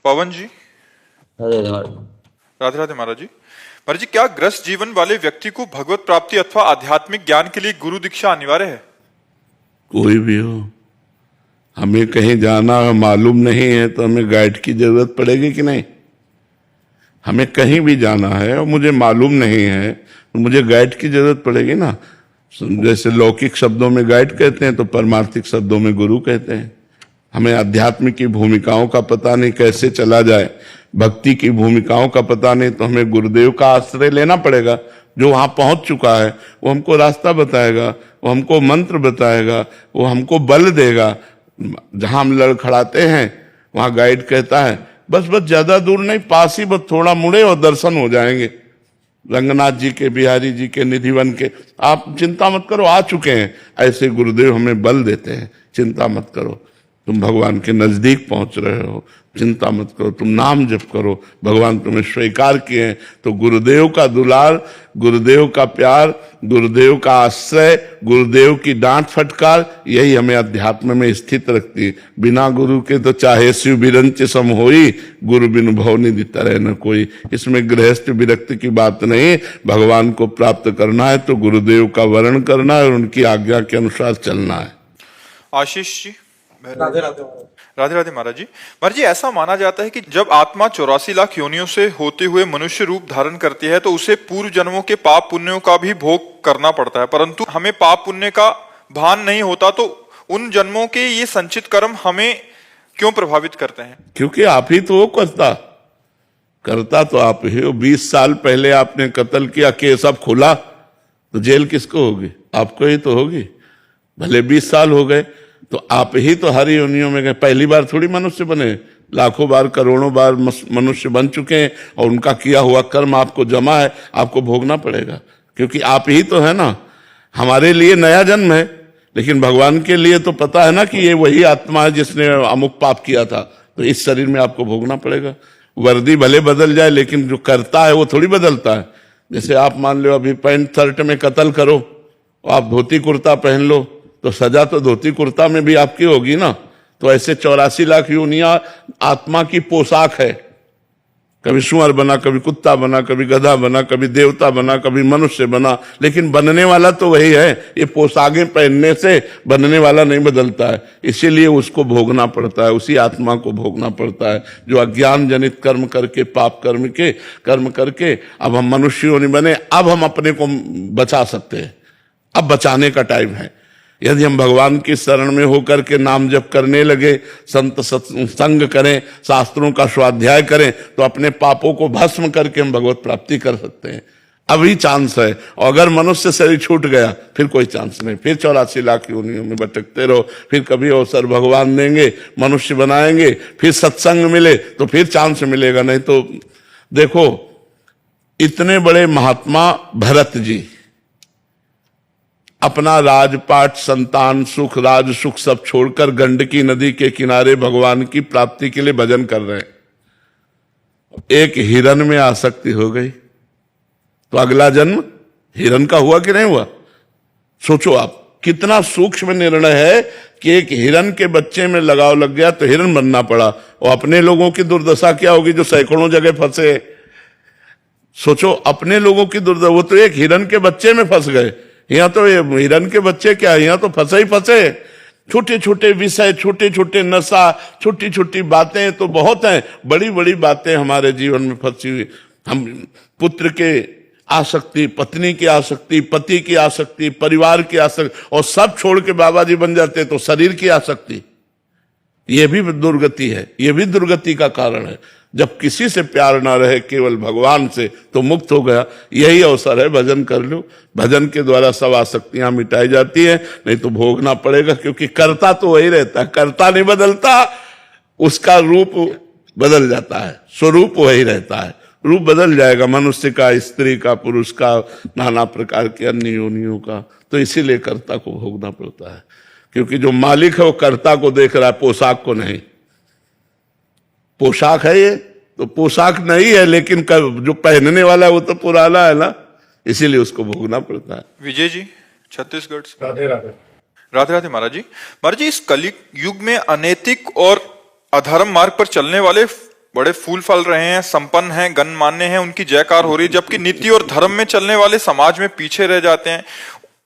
पवन जी, अरे महाराज। राधे राधे महाराज जी। महाराज जी, क्या ग्रस्त जीवन वाले व्यक्ति को भगवत प्राप्ति अथवा आध्यात्मिक ज्ञान के लिए गुरु दीक्षा अनिवार्य है? कोई भी हो, हमें कहीं जाना मालूम नहीं है तो हमें गाइड की जरूरत पड़ेगी कि नहीं? हमें कहीं भी जाना है और मुझे मालूम नहीं है तो मुझे गाइड की जरूरत पड़ेगी ना। जैसे लौकिक शब्दों में गाइड कहते हैं तो परमार्थिक शब्दों में गुरु कहते हैं। हमें अध्यात्म की भूमिकाओं का पता नहीं, कैसे चला जाए, भक्ति की भूमिकाओं का पता नहीं, तो हमें गुरुदेव का आश्रय लेना पड़ेगा। जो वहां पहुंच चुका है वो हमको रास्ता बताएगा, वो हमको मंत्र बताएगा, वो हमको बल देगा। जहां हम लड़खड़ाते हैं वहां गाइड कहता है बस बस ज्यादा दूर नहीं, पास ही, बस थोड़ा मुड़े और दर्शन हो जाएंगे। रंगनाथ जी के, बिहारी जी के, निधिवन के, आप चिंता मत करो, आ चुके हैं। ऐसे गुरुदेव हमें बल देते हैं, चिंता मत करो, तुम भगवान के नजदीक पहुंच रहे हो, चिंता मत करो, तुम नाम जप करो, भगवान तुम्हें स्वीकार किए हैं। तो गुरुदेव का दुलार, गुरुदेव का प्यार, गुरुदेव का आश्रय, गुरुदेव की डांट फटकार, यही हमें अध्यात्म में स्थित रखती है। बिना गुरु के तो चाहे शिव बिरंच सम होई, गुरु बिनु भव निधि तरह न कोई। इसमें गृहस्थ विरक्त की बात नहीं। भगवान को प्राप्त करना है तो गुरुदेव का वर्ण करना है और उनकी आज्ञा के अनुसार चलना है। आशीष जी, राधे राधे महाराज जी। महाराज जी, ऐसा माना जाता है कि जब आत्मा 84 लाख योनियों से होते हुए मनुष्य रूप धारण करती है तो उसे पूर्व जन्मों के पाप पुण्यों का भी भोग करना पड़ता है, परंतु हमें पाप पुण्य का भान नहीं होता। तो उन जन्मों के ये संचित कर्म हमें क्यों प्रभावित करते हैं? क्योंकि आप ही तो वो करता तो आप ही हो। 20 साल पहले आपने कत्ल किया, केस अब खुला तो जेल किसको होगी? आपको ही तो होगी। भले 20 साल हो गए तो आप ही तो हर योनियों में गए। पहली बार थोड़ी मनुष्य बने, लाखों बार, करोड़ों बार मनुष्य बन चुके हैं और उनका किया हुआ कर्म आपको जमा है, आपको भोगना पड़ेगा, क्योंकि आप ही तो है ना। हमारे लिए नया जन्म है, लेकिन भगवान के लिए तो पता है ना कि ये वही आत्मा है जिसने अमुक पाप किया था, तो इस शरीर में आपको भोगना पड़ेगा। वर्दी भले बदल जाए लेकिन जो करता है वो थोड़ी बदलता है। जैसे आप मान लो अभी पैंट शर्ट में कत्ल करो, आप धोती कुर्ता पहन लो तो सजा तो धोती कुर्ता में भी आपकी होगी ना। तो ऐसे 84 लाख योनियां आत्मा की पोशाक है। कभी सुअर बना, कभी कुत्ता बना, कभी गधा बना, कभी देवता बना, कभी मनुष्य बना, लेकिन बनने वाला तो वही है। ये पोशाकें पहनने से बनने वाला नहीं बदलता है, इसीलिए उसको भोगना पड़ता है, उसी आत्मा को भोगना पड़ता है जो अज्ञान जनित कर्म करके, पाप कर्म करके अब हम मनुष्य नहीं बने। अब हम अपने को बचा सकते हैं, अब बचाने का टाइम है। यदि हम भगवान की शरण में होकर के नाम जप करने लगे, संत सत्संग करें, शास्त्रों का स्वाध्याय करें, तो अपने पापों को भस्म करके हम भगवत प्राप्ति कर सकते हैं। अभी चांस है। और अगर मनुष्य शरीर छूट गया फिर कोई चांस नहीं, फिर 84 लाख योनियों में भटकते रहो। फिर कभी अवसर भगवान देंगे, मनुष्य बनाएंगे, फिर सत्संग मिले तो फिर चांस मिलेगा। नहीं तो देखो, इतने बड़े महात्मा भरत जी अपना राजपाट, संतान सुख, राज सुख सब छोड़कर गंडकी नदी के किनारे भगवान की प्राप्ति के लिए भजन कर रहे हैं। एक हिरन में आसक्ति हो गई तो अगला जन्म हिरन का हुआ कि नहीं हुआ? सोचो आप, कितना सूक्ष्म निर्णय है कि एक हिरन के बच्चे में लगाव लग गया तो हिरन बनना पड़ा। और अपने लोगों की दुर्दशा क्या होगी जो सैकड़ों जगह फंसे? सोचो अपने लोगों की दुर्दशा, वो तो एक हिरन के बच्चे में फंस गए। यहाँ तो ये हिरन के बच्चे क्या, यहाँ तो फंसे ही फंसे। छोटे छोटे विषय, छोटे छोटे नशा, छोटी छोटी बातें तो बहुत हैं, बड़ी बड़ी बातें हमारे जीवन में फंसी हुई। हम पुत्र के आसक्ति, पत्नी की आसक्ति, पति की आसक्ति, परिवार की आसक्ति, और सब छोड़ के बाबा जी बन जाते तो शरीर की आसक्ति। ये भी दुर्गति है, ये भी दुर्गति का कारण है। जब किसी से प्यार ना रहे, केवल भगवान से, तो मुक्त हो गया। यही अवसर है, भजन कर लो। भजन के द्वारा सब आसक्तियां मिटाई जाती है, नहीं तो भोगना पड़ेगा, क्योंकि कर्ता तो वही रहता है, कर्ता नहीं बदलता, उसका रूप बदल जाता है, स्वरूप वही रहता है। रूप बदल जाएगा मनुष्य का, स्त्री का, पुरुष का, नाना प्रकार के अन्य योनियों का। तो इसीलिए कर्ता को भोगना पड़ता है, क्योंकि जो मालिक है वो कर्ता को देख रहा है, पोशाक को नहीं। पोशाक है ये तो पोशाक नहीं है, लेकिन जो पहनने वाला है वो तो पुराना है ना, इसीलिए उसको भोगना पड़ता है। विजय जी, छत्तीसगढ़ से। राधे राधे। राधे राधे महाराज जी। महाराज जी, इस कलयुग युग में अनैतिक और अधर्म मार्ग पर चलने वाले बड़े फूल फल रहे हैं, संपन्न हैं, गणमान्य हैं, उनकी जयकार हो रही है, जबकि नीति और धर्म में चलने वाले समाज में पीछे रह जाते हैं।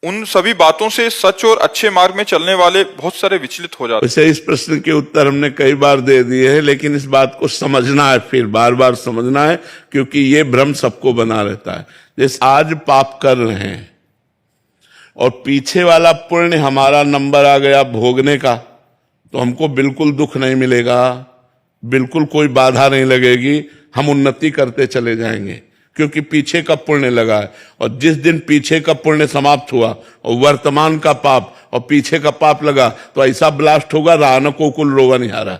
उन सभी बातों से सच और अच्छे मार्ग में चलने वाले बहुत सारे विचलित हो जाते हैं। वैसे इस प्रश्न के उत्तर हमने कई बार दे दिए हैं, लेकिन इस बात को समझना है, फिर बार बार समझना है, क्योंकि ये भ्रम सबको बना रहता है। जैसे आज पाप कर रहे हैं और पीछे वाला पुण्य हमारा नंबर आ गया भोगने का, तो हमको बिल्कुल दुख नहीं मिलेगा, बिल्कुल कोई बाधा नहीं लगेगी, हम उन्नति करते चले जाएंगे, क्योंकि पीछे का पुण्य लगा है। और जिस दिन पीछे का पुण्य समाप्त हुआ और वर्तमान का पाप और पीछे का पाप लगा, तो ऐसा ब्लास्ट होगा, रान को कुल रोवा नहीं आ रहा।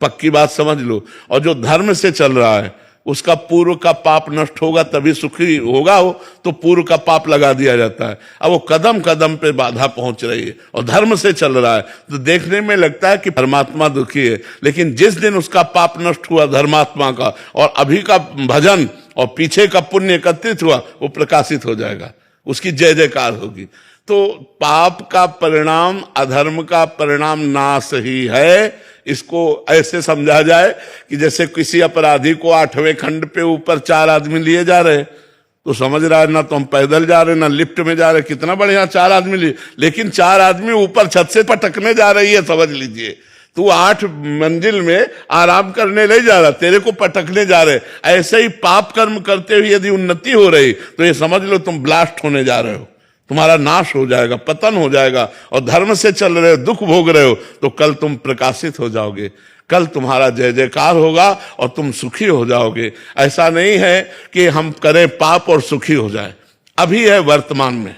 पक्की बात समझ लो। और जो धर्म से चल रहा है उसका पूर्व का पाप नष्ट होगा, तभी सुखी होगा वो, तो पूर्व का पाप लगा दिया जाता है। अब वो कदम कदम पे बाधा पहुंच रही है और धर्म से चल रहा है, तो देखने में लगता है कि परमात्मा दुखी है, लेकिन जिस दिन उसका पाप नष्ट हुआ धर्मात्मा का, और अभी का भजन और पीछे का पुण्य एकत्रित हुआ, वो प्रकाशित हो जाएगा, उसकी जय जयकार होगी। तो पाप का परिणाम अधर्म का परिणाम नाश ही है। इसको ऐसे समझा जाए कि जैसे किसी अपराधी को 8वें खंड पे ऊपर 4 आदमी लिए जा रहे, तो समझ रहा है ना, तो हम पैदल जा रहे ना लिफ्ट में जा रहे, कितना बढ़िया 4 आदमी लिए, लेकिन 4 आदमी ऊपर छत से पटकने जा रही है, समझ लीजिए। तू 8 मंजिल में आराम करने ले जा रहा, तेरे को पटकने जा रहे। ऐसे ही पाप कर्म करते हुए यदि उन्नति हो रही, तो ये समझ लो तुम ब्लास्ट होने जा रहे हो, तुम्हारा नाश हो जाएगा, पतन हो जाएगा। और धर्म से चल रहे हो, दुख भोग रहे हो, तो कल तुम प्रकाशित हो जाओगे, कल तुम्हारा जय जयकार होगा और तुम सुखी हो जाओगे। ऐसा नहीं है कि हम करें पाप और सुखी हो जाए। अभी है वर्तमान में,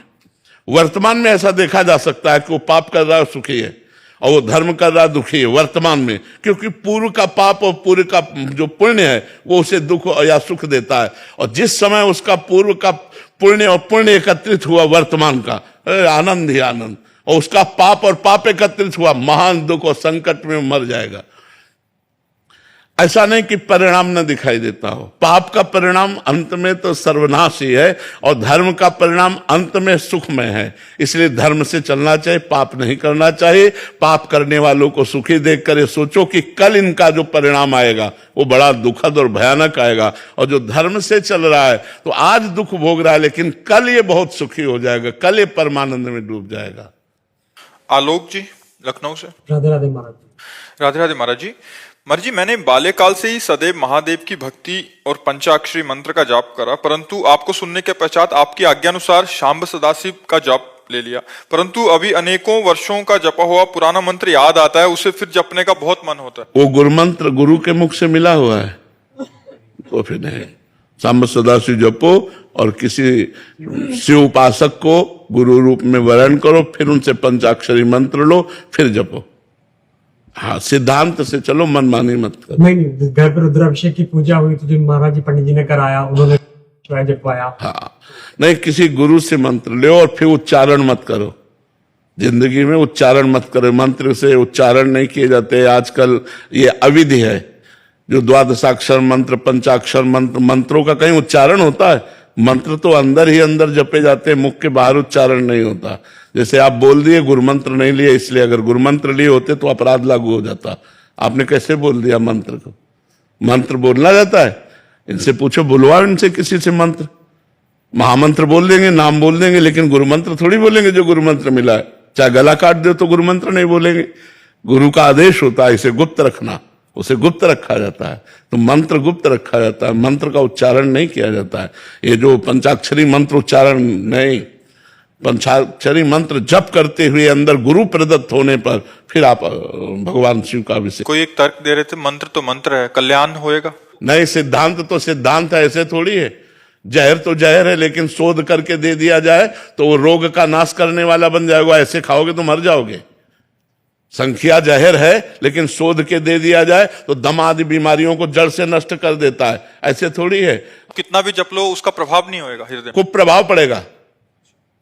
वर्तमान में ऐसा देखा जा सकता है कि वो पाप कर रहा है सुखी है, और वो धर्म कर रहा है दुखी है वर्तमान में, क्योंकि पूर्व का पाप और पूर्व का जो पुण्य है वो उसे दुख या सुख देता है। और जिस समय उसका पूर्व का पुण्य और पुण्य एकत्रित हुआ वर्तमान का, आनंद ही आनंद, और उसका पाप और पाप एकत्रित हुआ, महान दुख और संकट में मर जाएगा। ऐसा नहीं कि परिणाम न दिखाई देता हो। पाप का परिणाम अंत में तो सर्वनाश ही है, और धर्म का परिणाम अंत में सुखमय है। इसलिए धर्म से चलना चाहिए, पाप नहीं करना चाहिए। पाप करने वालों को सुखी देखकर ये सोचो कि कल इनका जो परिणाम आएगा वो बड़ा दुखद और भयानक आएगा। और जो धर्म से चल रहा है तो आज दुख भोग रहा है, लेकिन कल ये बहुत सुखी हो जाएगा, कल ये परमानंद में डूब जाएगा। आलोक जी लखनऊ से। राधे राधे महाराज। राधे राधे महाराज जी। महाराज जी, मैंने बाल्यकाल से ही सदैव महादेव की भक्ति और पंचाक्षरी मंत्र का जाप करा, परंतु आपको सुनने के पश्चात आपकी आज्ञानुसार शांब सदाशिव का जाप ले लिया। परंतु अभी अनेकों वर्षों का जपा हुआ पुराना मंत्र याद आता है, उसे फिर जपने का बहुत मन होता है। वो गुरु मंत्र गुरु के मुख से मिला हुआ है, तो फिर नहीं, शांब सदाशिव जपो और किसी शिव उपासक को गुरु रूप में वर्ण करो, फिर उनसे पंचाक्षरी मंत्र लो, फिर जपो। हाँ, सिद्धांत से चलो, मनमानी मत करो। नहीं, घर पर रुद्राभिषेक की पूजा हुई तो जो महाराज जी पंडित जी ने कराया, उन्होंने जपवाया। हाँ, नहीं, किसी गुरु से मंत्र लो और फिर उच्चारण मत करो। जिंदगी में उच्चारण मत करो, मंत्र से उच्चारण नहीं किए जाते। आजकल ये अविधि है, जो द्वादशाक्षर मंत्र, पंचाक्षर मंत्र, मंत्रों का कहीं उच्चारण होता है? मंत्र तो अंदर ही अंदर जपे जाते हैं, मुख के बाहर उच्चारण नहीं होता। जैसे आप बोल दिए गुरु मंत्र नहीं लिए, इसलिए अगर गुरु मंत्र लिए होते तो अपराध लागू हो जाता। आपने कैसे बोल दिया मंत्र को? मंत्र बोलना जाता है? इनसे पूछो, बुलवाओ इनसे किसी से मंत्र। महामंत्र बोल देंगे, नाम बोल देंगे, लेकिन गुरु मंत्र थोड़ी बोलेंगे जो गुरु मंत्र मिला है। चाहे गला काट दो तो गुरु मंत्र नहीं बोलेंगे। गुरु का आदेश होता है इसे गुप्त रखना, उसे गुप्त रखा जाता है। तो मंत्र गुप्त रखा जाता है, मंत्र का उच्चारण नहीं किया जाता है। ये जो पंचाक्षरी मंत्र उच्चारण नहीं, पंचाक्षरी मंत्र जप करते हुए अंदर गुरु प्रदत्त होने पर फिर आप भगवान शिव का अभिषेक। कोई एक तर्क दे रहे थे, मंत्र तो मंत्र है, कल्याण होएगा? नहीं, सिद्धांत तो सिद्धांत है, ऐसे थोड़ी है। जहर तो जहर है, लेकिन शोध करके दे दिया जाए तो वो रोग का नाश करने वाला बन जाएगा। ऐसे खाओगे तो मर जाओगे। संख्या जहर है, लेकिन शोध के दे दिया जाए तो दम आदि बीमारियों को जड़ से नष्ट कर देता है। ऐसे थोड़ी है। कितना भी जप लो उसका प्रभाव नहीं होएगा हृदय में, खूब प्रभाव पड़ेगा।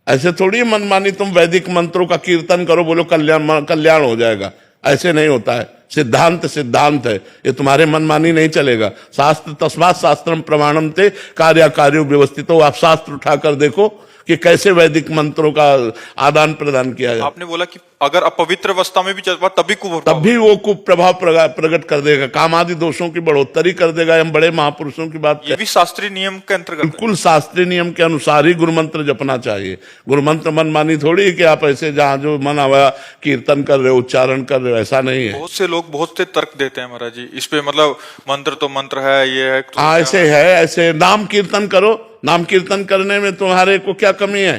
ऐसे थोड़ी मनमानी तुम वैदिक मंत्रों का कीर्तन करो, बोलो कल्याण हो जाएगा, ऐसे नहीं होता है। सिद्धांत सिद्धांत है, ये तुम्हारे मनमानी नहीं चलेगा। शास्त्र तस्मात् शास्त्रम प्रमाणम ते कार्य व्यवस्थित हो। आप शास्त्र उठाकर देखो कि कैसे वैदिक मंत्रों का आदान प्रदान किया जाए। आपने बोला कि अगर अपवित्र अवस्था में भी चल तब भी कुप्रभाव तब भी वो कुप्रभाव प्रकट कर देगा, काम आदि दोषों की बढ़ोतरी कर देगा। हम बड़े महापुरुषों की बात ये भी शास्त्रीय नियम के अंतर्गत है। बिल्कुल शास्त्रीय नियम के अनुसार ही गुरु मंत्र जपना चाहिए। गुरु मंत्र मनमानी थोड़ी है कि आप ऐसे जहां जो मन आया कीर्तन कर रहे हो, उच्चारण कर रहे हो, ऐसा नहीं है। बहुत से लोग बहुत से तर्क देते हैं महाराज जी इस पे, मतलब मंत्र तो मंत्र है, ये है तो ऐसे है, ऐसे नाम कीर्तन करो, नाम कीर्तन करने में तुम्हारे को क्या कमी है?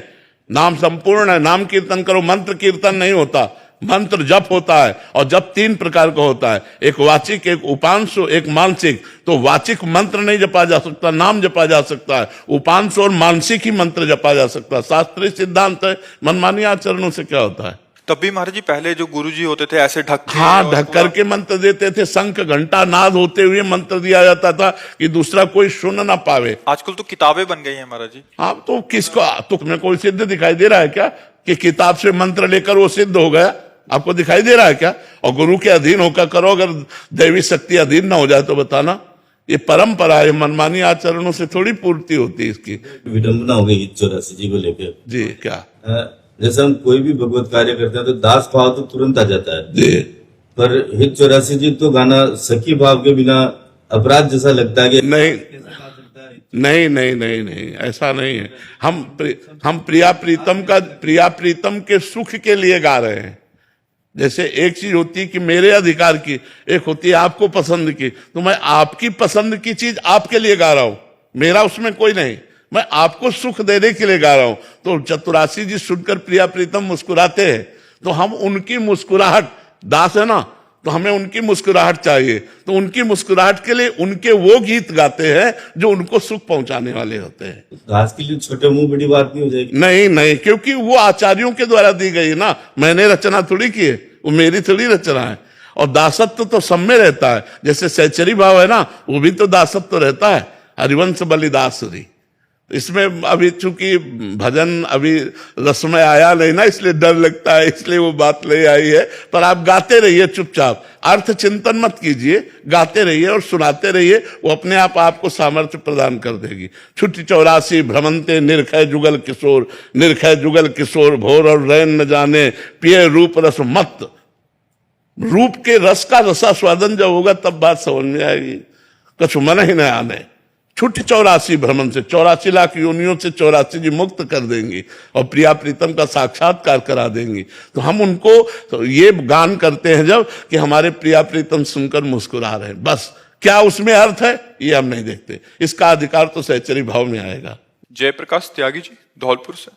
नाम संपूर्ण है, नाम कीर्तन करो। मंत्र कीर्तन नहीं होता, मंत्र जप होता है। और जप 3 प्रकार का होता है, एक वाचिक, एक उपांशु, एक मानसिक। तो वाचिक मंत्र नहीं जपा जा सकता, नाम जपा जा सकता है। उपांशु और मानसिक ही मंत्र जपा जा सकता है। शास्त्रीय सिद्धांत है, मनमानी आचरणों से क्या होता है? तब भी महाराज जी पहले जो गुरुजी होते थे ऐसे ढक के, हाँ, ढक करके मंत्र देते थे। शंख घंटा नाद होते हुए मंत्र दिया जाता था कि दूसरा कोई सुन ना पावे। आजकल तो किताबें बन गई हैं महाराज जी। आप तो किसको, तुम्हें कोई सिद्ध दिखाई दे रहा है क्या कि किताब से मंत्र लेकर वो सिद्ध हो गया? आपको दिखाई दे रहा है क्या? और गुरु के अधीन होकर करो, अगर दैवी शक्ति अधीन ना हो जाए तो बताना। ये परंपरा है, मनमानी आचरणों से थोड़ी पूर्ति होती है इसकी। विडंबना हो गई 84 जी को लेकर। जी क्या? जैसे हम कोई भी भगवत कार्य करते हैं तो दास भाव तो तुरंत आ जाता है जी, पर हित 84 जी तो गाना सखी भाव के बिना अपराध जैसा लगता है कि नहीं नहीं नहीं नहीं नहीं, ऐसा नहीं है। हम प्रिया प्रीतम के सुख के लिए गा रहे हैं। जैसे एक चीज होती है कि मेरे अधिकार की, एक होती है आपको पसंद की। तो मैं आपकी पसंद की चीज आपके लिए गा रहा हूं, मेरा उसमें कोई नहीं, मैं आपको सुख देने के लिए गा रहा हूं। तो चतुरासी जी सुनकर प्रिया प्रीतम मुस्कुराते हैं, तो हम उनकी मुस्कुराहट, दास है ना, तो हमें उनकी मुस्कुराहट चाहिए। तो उनकी मुस्कुराहट के लिए उनके वो गीत गाते हैं जो उनको सुख पहुंचाने वाले होते हैं। दास के लिए छोटे मुंह बड़ी बात नहीं हो जाएगी? नहीं नहीं, क्योंकि वो आचार्यों के द्वारा दी गई ना, मैंने रचना थोड़ी की है, वो मेरी थोड़ी रचना है। और दासत्व तो सब में रहता है। जैसे सहचरी भाव है ना, वो भी तो दासत्व रहता है। हरिवंश बलिदासरी, इसमें अभी चूंकि भजन अभी रस में आया नहीं ना, इसलिए डर लगता है, इसलिए वो बात नहीं आई है। पर आप गाते रहिए चुपचाप, अर्थ चिंतन मत कीजिए, गाते रहिए और सुनाते रहिए, वो अपने आप आपको सामर्थ्य प्रदान कर देगी। छुट्टी 84 भ्रमंते निरखय जुगल किशोर, निरखय जुगल किशोर भोर और रैन न जाने, पिए रूप रस मत। रूप के रस का रसास्वादन जब होगा तब बात समझ में आएगी, कुछ मन ही न आने। छुट्टी 84 भ्रमण से, 84 लाख योनियों से 84 जी मुक्त कर देंगी और प्रिया प्रीतम का साक्षात्कार करा देंगी। तो हम उनको तो ये गान करते हैं जब कि हमारे प्रिया प्रीतम सुनकर मुस्कुरा रहे हैं, बस। क्या उसमें अर्थ है ये हम नहीं देखते। इसका अधिकार तो सहचरी भाव में आएगा। जयप्रकाश त्यागी जी धौलपुर से।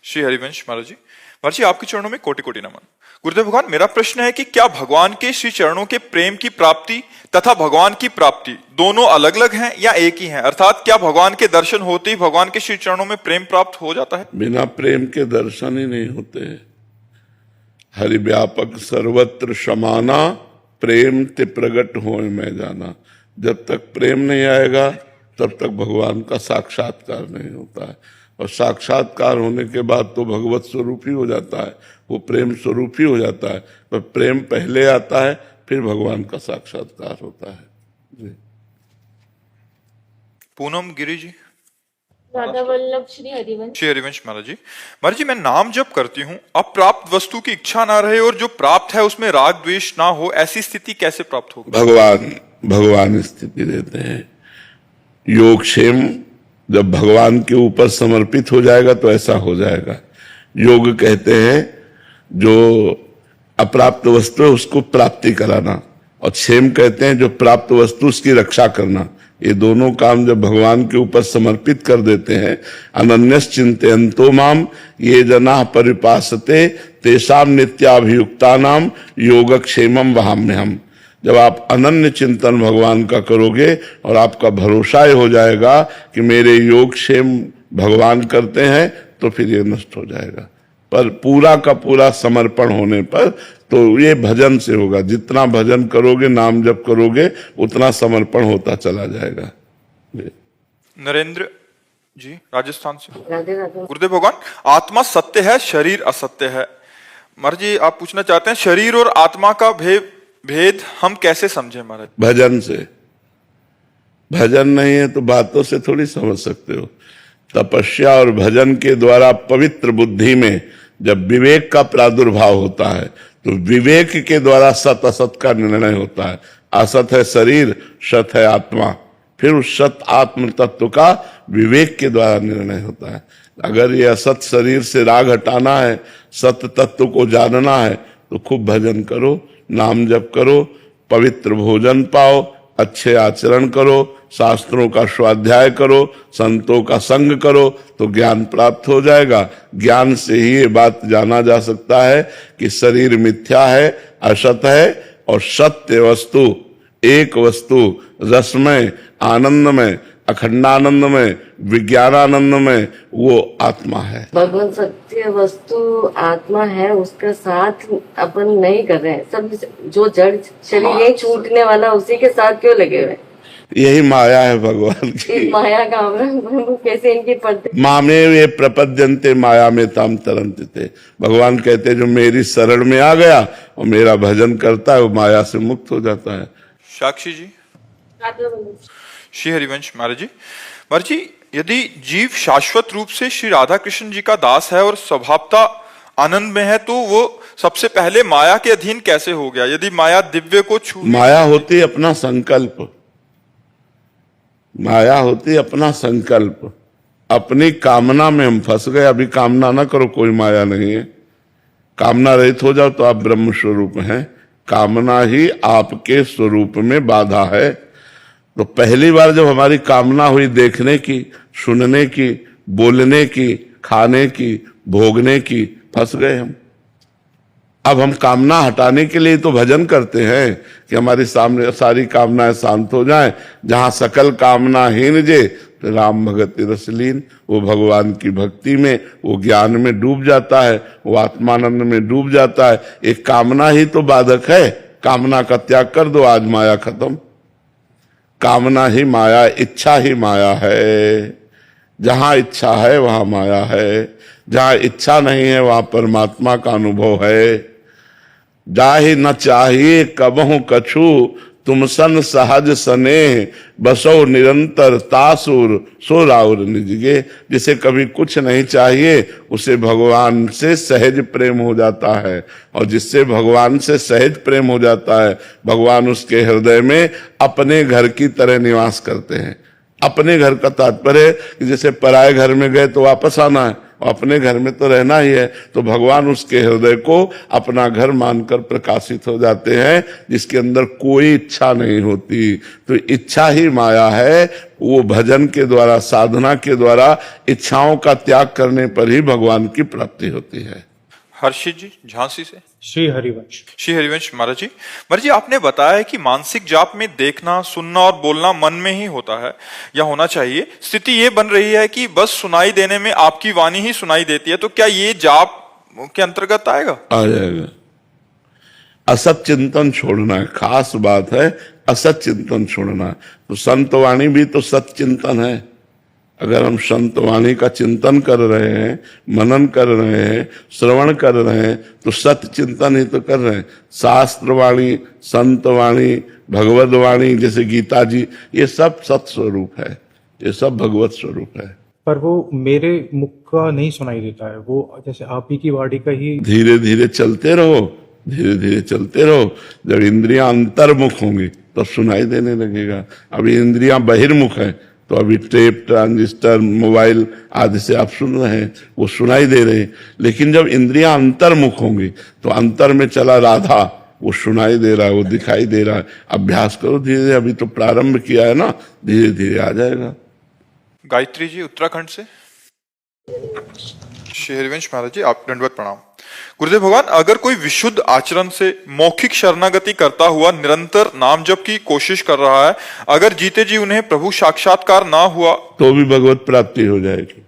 श्री हरिवंश महाराज जी, महाराज जी आपके चरणों में कोटि कोटि नमन। गुरुदेव भगवान, मेरा प्रश्न है कि क्या भगवान के श्री चरणों के प्रेम की प्राप्ति तथा भगवान की प्राप्ति दोनों अलग अलग हैं या एक ही हैं? अर्थात क्या भगवान के दर्शन होते ही भगवान के श्री चरणों में प्रेम प्राप्त हो जाता है? बिना प्रेम के दर्शन ही नहीं होते। हरि व्यापक सर्वत्र समाना, प्रेम ते प्रगट होए मैं जाना। जब तक प्रेम नहीं आएगा तब तक भगवान का साक्षात्कार नहीं होता है। और साक्षात्कार होने के बाद तो भगवत स्वरूप ही हो जाता है, वो प्रेम स्वरूप ही हो जाता है। पर प्रेम पहले आता है, फिर भगवान का साक्षात्कार होता है। जी। पूनम गिरी जी। राधा वल्लभ श्री हरिवंश। श्री हरिवंश महाराज जी, महाराज जी मैं नाम जप करती हूँ, अब प्राप्त वस्तु की इच्छा ना रहे और जो प्राप्त है उसमें राग द्वेष ना हो, ऐसी स्थिति कैसे प्राप्त होगी? भगवान स्थिति देते हैं। योगक्षेम जब भगवान के ऊपर समर्पित हो जाएगा तो ऐसा हो जाएगा। योग कहते हैं जो अप्राप्त वस्तु है उसको प्राप्ति कराना, और क्षेम कहते हैं जो प्राप्त वस्तु उसकी रक्षा करना। ये दोनों काम जब भगवान के ऊपर समर्पित कर देते हैं, अनन्यस चिंतयन्तो माम ये जना परिपासते तेषाम नित्याभियुक्तानाम योगक्षेमम वहाम्यहम्। जब आप अनन्य चिंतन भगवान का करोगे और आपका भरोसा हो जाएगा कि मेरे योगक्षेम भगवान करते हैं, तो फिर ये नष्ट हो जाएगा। पर पूरा का पूरा समर्पण होने पर तो ये भजन से होगा। जितना भजन करोगे, नाम जप करोगे, उतना समर्पण होता चला जाएगा। नरेंद्र जी राजस्थान से। गुरुदेव भगवान, आत्मा सत्य है, शरीर असत्य है। महाराज जी आप पूछना चाहते हैं शरीर और आत्मा का भेद हम कैसे समझे? महाराज भजन से। भजन नहीं है तो बातों से थोड़ी समझ सकते हो। तपस्या और भजन के द्वारा पवित्र बुद्धि में जब विवेक का प्रादुर्भाव होता है तो विवेक के द्वारा सत असत का निर्णय होता है। असत है शरीर, सत है आत्मा, फिर उस सत आत्म तत्व का विवेक के द्वारा निर्णय होता है। अगर ये असत शरीर से राग हटाना है, सत तत्व को जानना है, तो खूब भजन करो, नाम जप करो, पवित्र भोजन पाओ, अच्छे आचरण करो, शास्त्रों का स्वाध्याय करो, संतों का संग करो, तो ज्ञान प्राप्त हो जाएगा। ज्ञान से ही ये बात जाना जा सकता है कि शरीर मिथ्या है, असत है, और सत्य वस्तु, एक वस्तु, रसमय, आनंदमय, अखंडानंदमय, विज्ञानानंदमय, वो आत्मा है। भगवान सत्य वस्तु आत्मा है, उसका साथ अपन नहीं कर रहे हैं। सब जो जड़ शरीर नहीं छूटने वाला, उसी के साथ क्यों लगे हुए हैं? यही माया है भगवान की। इस माया का कैसे इनकी पड़ते? मामे वे प्रपद्यन्ते माया में ताम तरंते थे। भगवान कहते जो मेरी शरण में आ गया और मेरा भजन करता है, वो माया से मुक्त हो जाता है। साक्षी जी, श्री हरिवंश महाराज जी, महाराज जी, यदि जीव शाश्वत रूप से श्री राधा कृष्ण जी का दास है और स्वभावता आनंद में है, तो वो सबसे पहले माया के अधीन कैसे हो गया? यदि माया दिव्य को छू, माया होती अपना संकल्प, माया होती अपना संकल्प। अपनी कामना में हम फंस गए। अभी कामना ना करो, कोई माया नहीं है। कामना रहित हो जाओ तो आप ब्रह्म स्वरूप हैं। कामना ही आपके स्वरूप में बाधा है। तो पहली बार जब हमारी कामना हुई देखने की, सुनने की, बोलने की, खाने की, भोगने की, फंस गए हम। अब हम कामना हटाने के लिए तो भजन करते हैं कि हमारी सामने सारी कामनाएं शांत हो जाएं। जहां सकल कामना हीन जे, तो राम भगति रसलीन, वो भगवान की भक्ति में, वो ज्ञान में डूब जाता है, वो आत्मानंद में डूब जाता है। एक कामना ही तो बाधक है। कामना का त्याग कर दो, आज माया खत्म। कामना ही माया, इच्छा ही माया है। जहां इच्छा है वहां माया है, जहां इच्छा नहीं है वहां परमात्मा का अनुभव है। जाहि न चाहिए कबहु कछु, तुम सन सहज सने, बसो निरंतर तासुर सो राउर निजगे। जिसे कभी कुछ नहीं चाहिए, उसे भगवान से सहज प्रेम हो जाता है, और जिससे भगवान से सहज प्रेम हो जाता है, भगवान उसके हृदय में अपने घर की तरह निवास करते हैं। अपने घर का तात्पर्य कि जैसे पराये घर में गए तो वापस आना है, अपने घर में तो रहना ही है। तो भगवान उसके हृदय को अपना घर मानकर प्रकाशित हो जाते हैं, जिसके अंदर कोई इच्छा नहीं होती। तो इच्छा ही माया है। वो भजन के द्वारा, साधना के द्वारा इच्छाओं का त्याग करने पर ही भगवान की प्राप्ति होती है। हर्षित जी, झांसी से। श्री हरिवंश। श्री हरिवंश महाराज जी, महाराज जी, आपने बताया है कि मानसिक जाप में देखना, सुनना और बोलना मन में ही होता है या होना चाहिए। स्थिति ये बन रही है कि बस सुनाई देने में आपकी वाणी ही सुनाई देती है, तो क्या ये जाप के अंतर्गत आएगा? आ जाएगा। असत चिंतन छोड़ना है, खास बात है। असत चिंतन छोड़ना है। तो संत वाणी भी तो सत चिंतन है। अगर हम संत वाणी का चिंतन कर रहे हैं, मनन कर रहे हैं, श्रवण कर रहे हैं, तो सत्य चिंतन ही तो कर रहे हैं। शास्त्र वाणी, संत वाणी, भगवत वाणी, जैसे गीता जी, ये सब सत स्वरूप है, ये सब भगवत स्वरूप है। पर वो मेरे मुख का नहीं सुनाई देता है, वो जैसे आप ही की वाणी का ही। धीरे धीरे चलते रहो, धीरे धीरे चलते रहो। जब इंद्रियां अंतर्मुख होंगी तो सुनाई देने लगेगा। अभी इंद्रियां बहिर्मुख है, तो अभी टेप, ट्रांजिस्टर, मोबाइल आदि से आप सुन रहे हैं, वो सुनाई दे रहे हैं। लेकिन जब इंद्रियां अंतर्मुख होंगी तो अंतर में चला राधा, वो सुनाई दे रहा है, वो दिखाई दे रहा है। अभ्यास करो धीरे धीरे। अभी तो प्रारंभ किया है ना, धीरे धीरे आ जाएगा। गायत्री जी, उत्तराखंड से। श्री हरिवंश महाराज जी, आप दंडवत प्रणाम। गुरुदेव भगवान, अगर कोई विशुद्ध आचरण से मौखिक शरणागति करता हुआ निरंतर नाम जप की कोशिश कर रहा है, अगर जीते जी उन्हें प्रभु साक्षात्कार ना हुआ तो भी भगवत प्राप्ति हो जाएगी।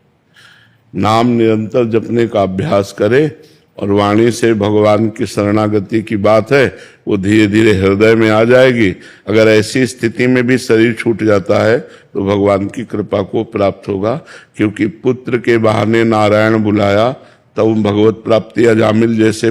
नाम निरंतर जपने का अभ्यास करे, और वाणी से भगवान की शरणागति की बात है, वो धीरे धीरे हृदय में आ जाएगी। अगर ऐसी स्थिति में भी शरीर छूट जाता है तो भगवान की कृपा को प्राप्त होगा, क्योंकि पुत्र के बहाने नारायण बुलाया, तब भगवत प्राप्ति अजामिल जैसे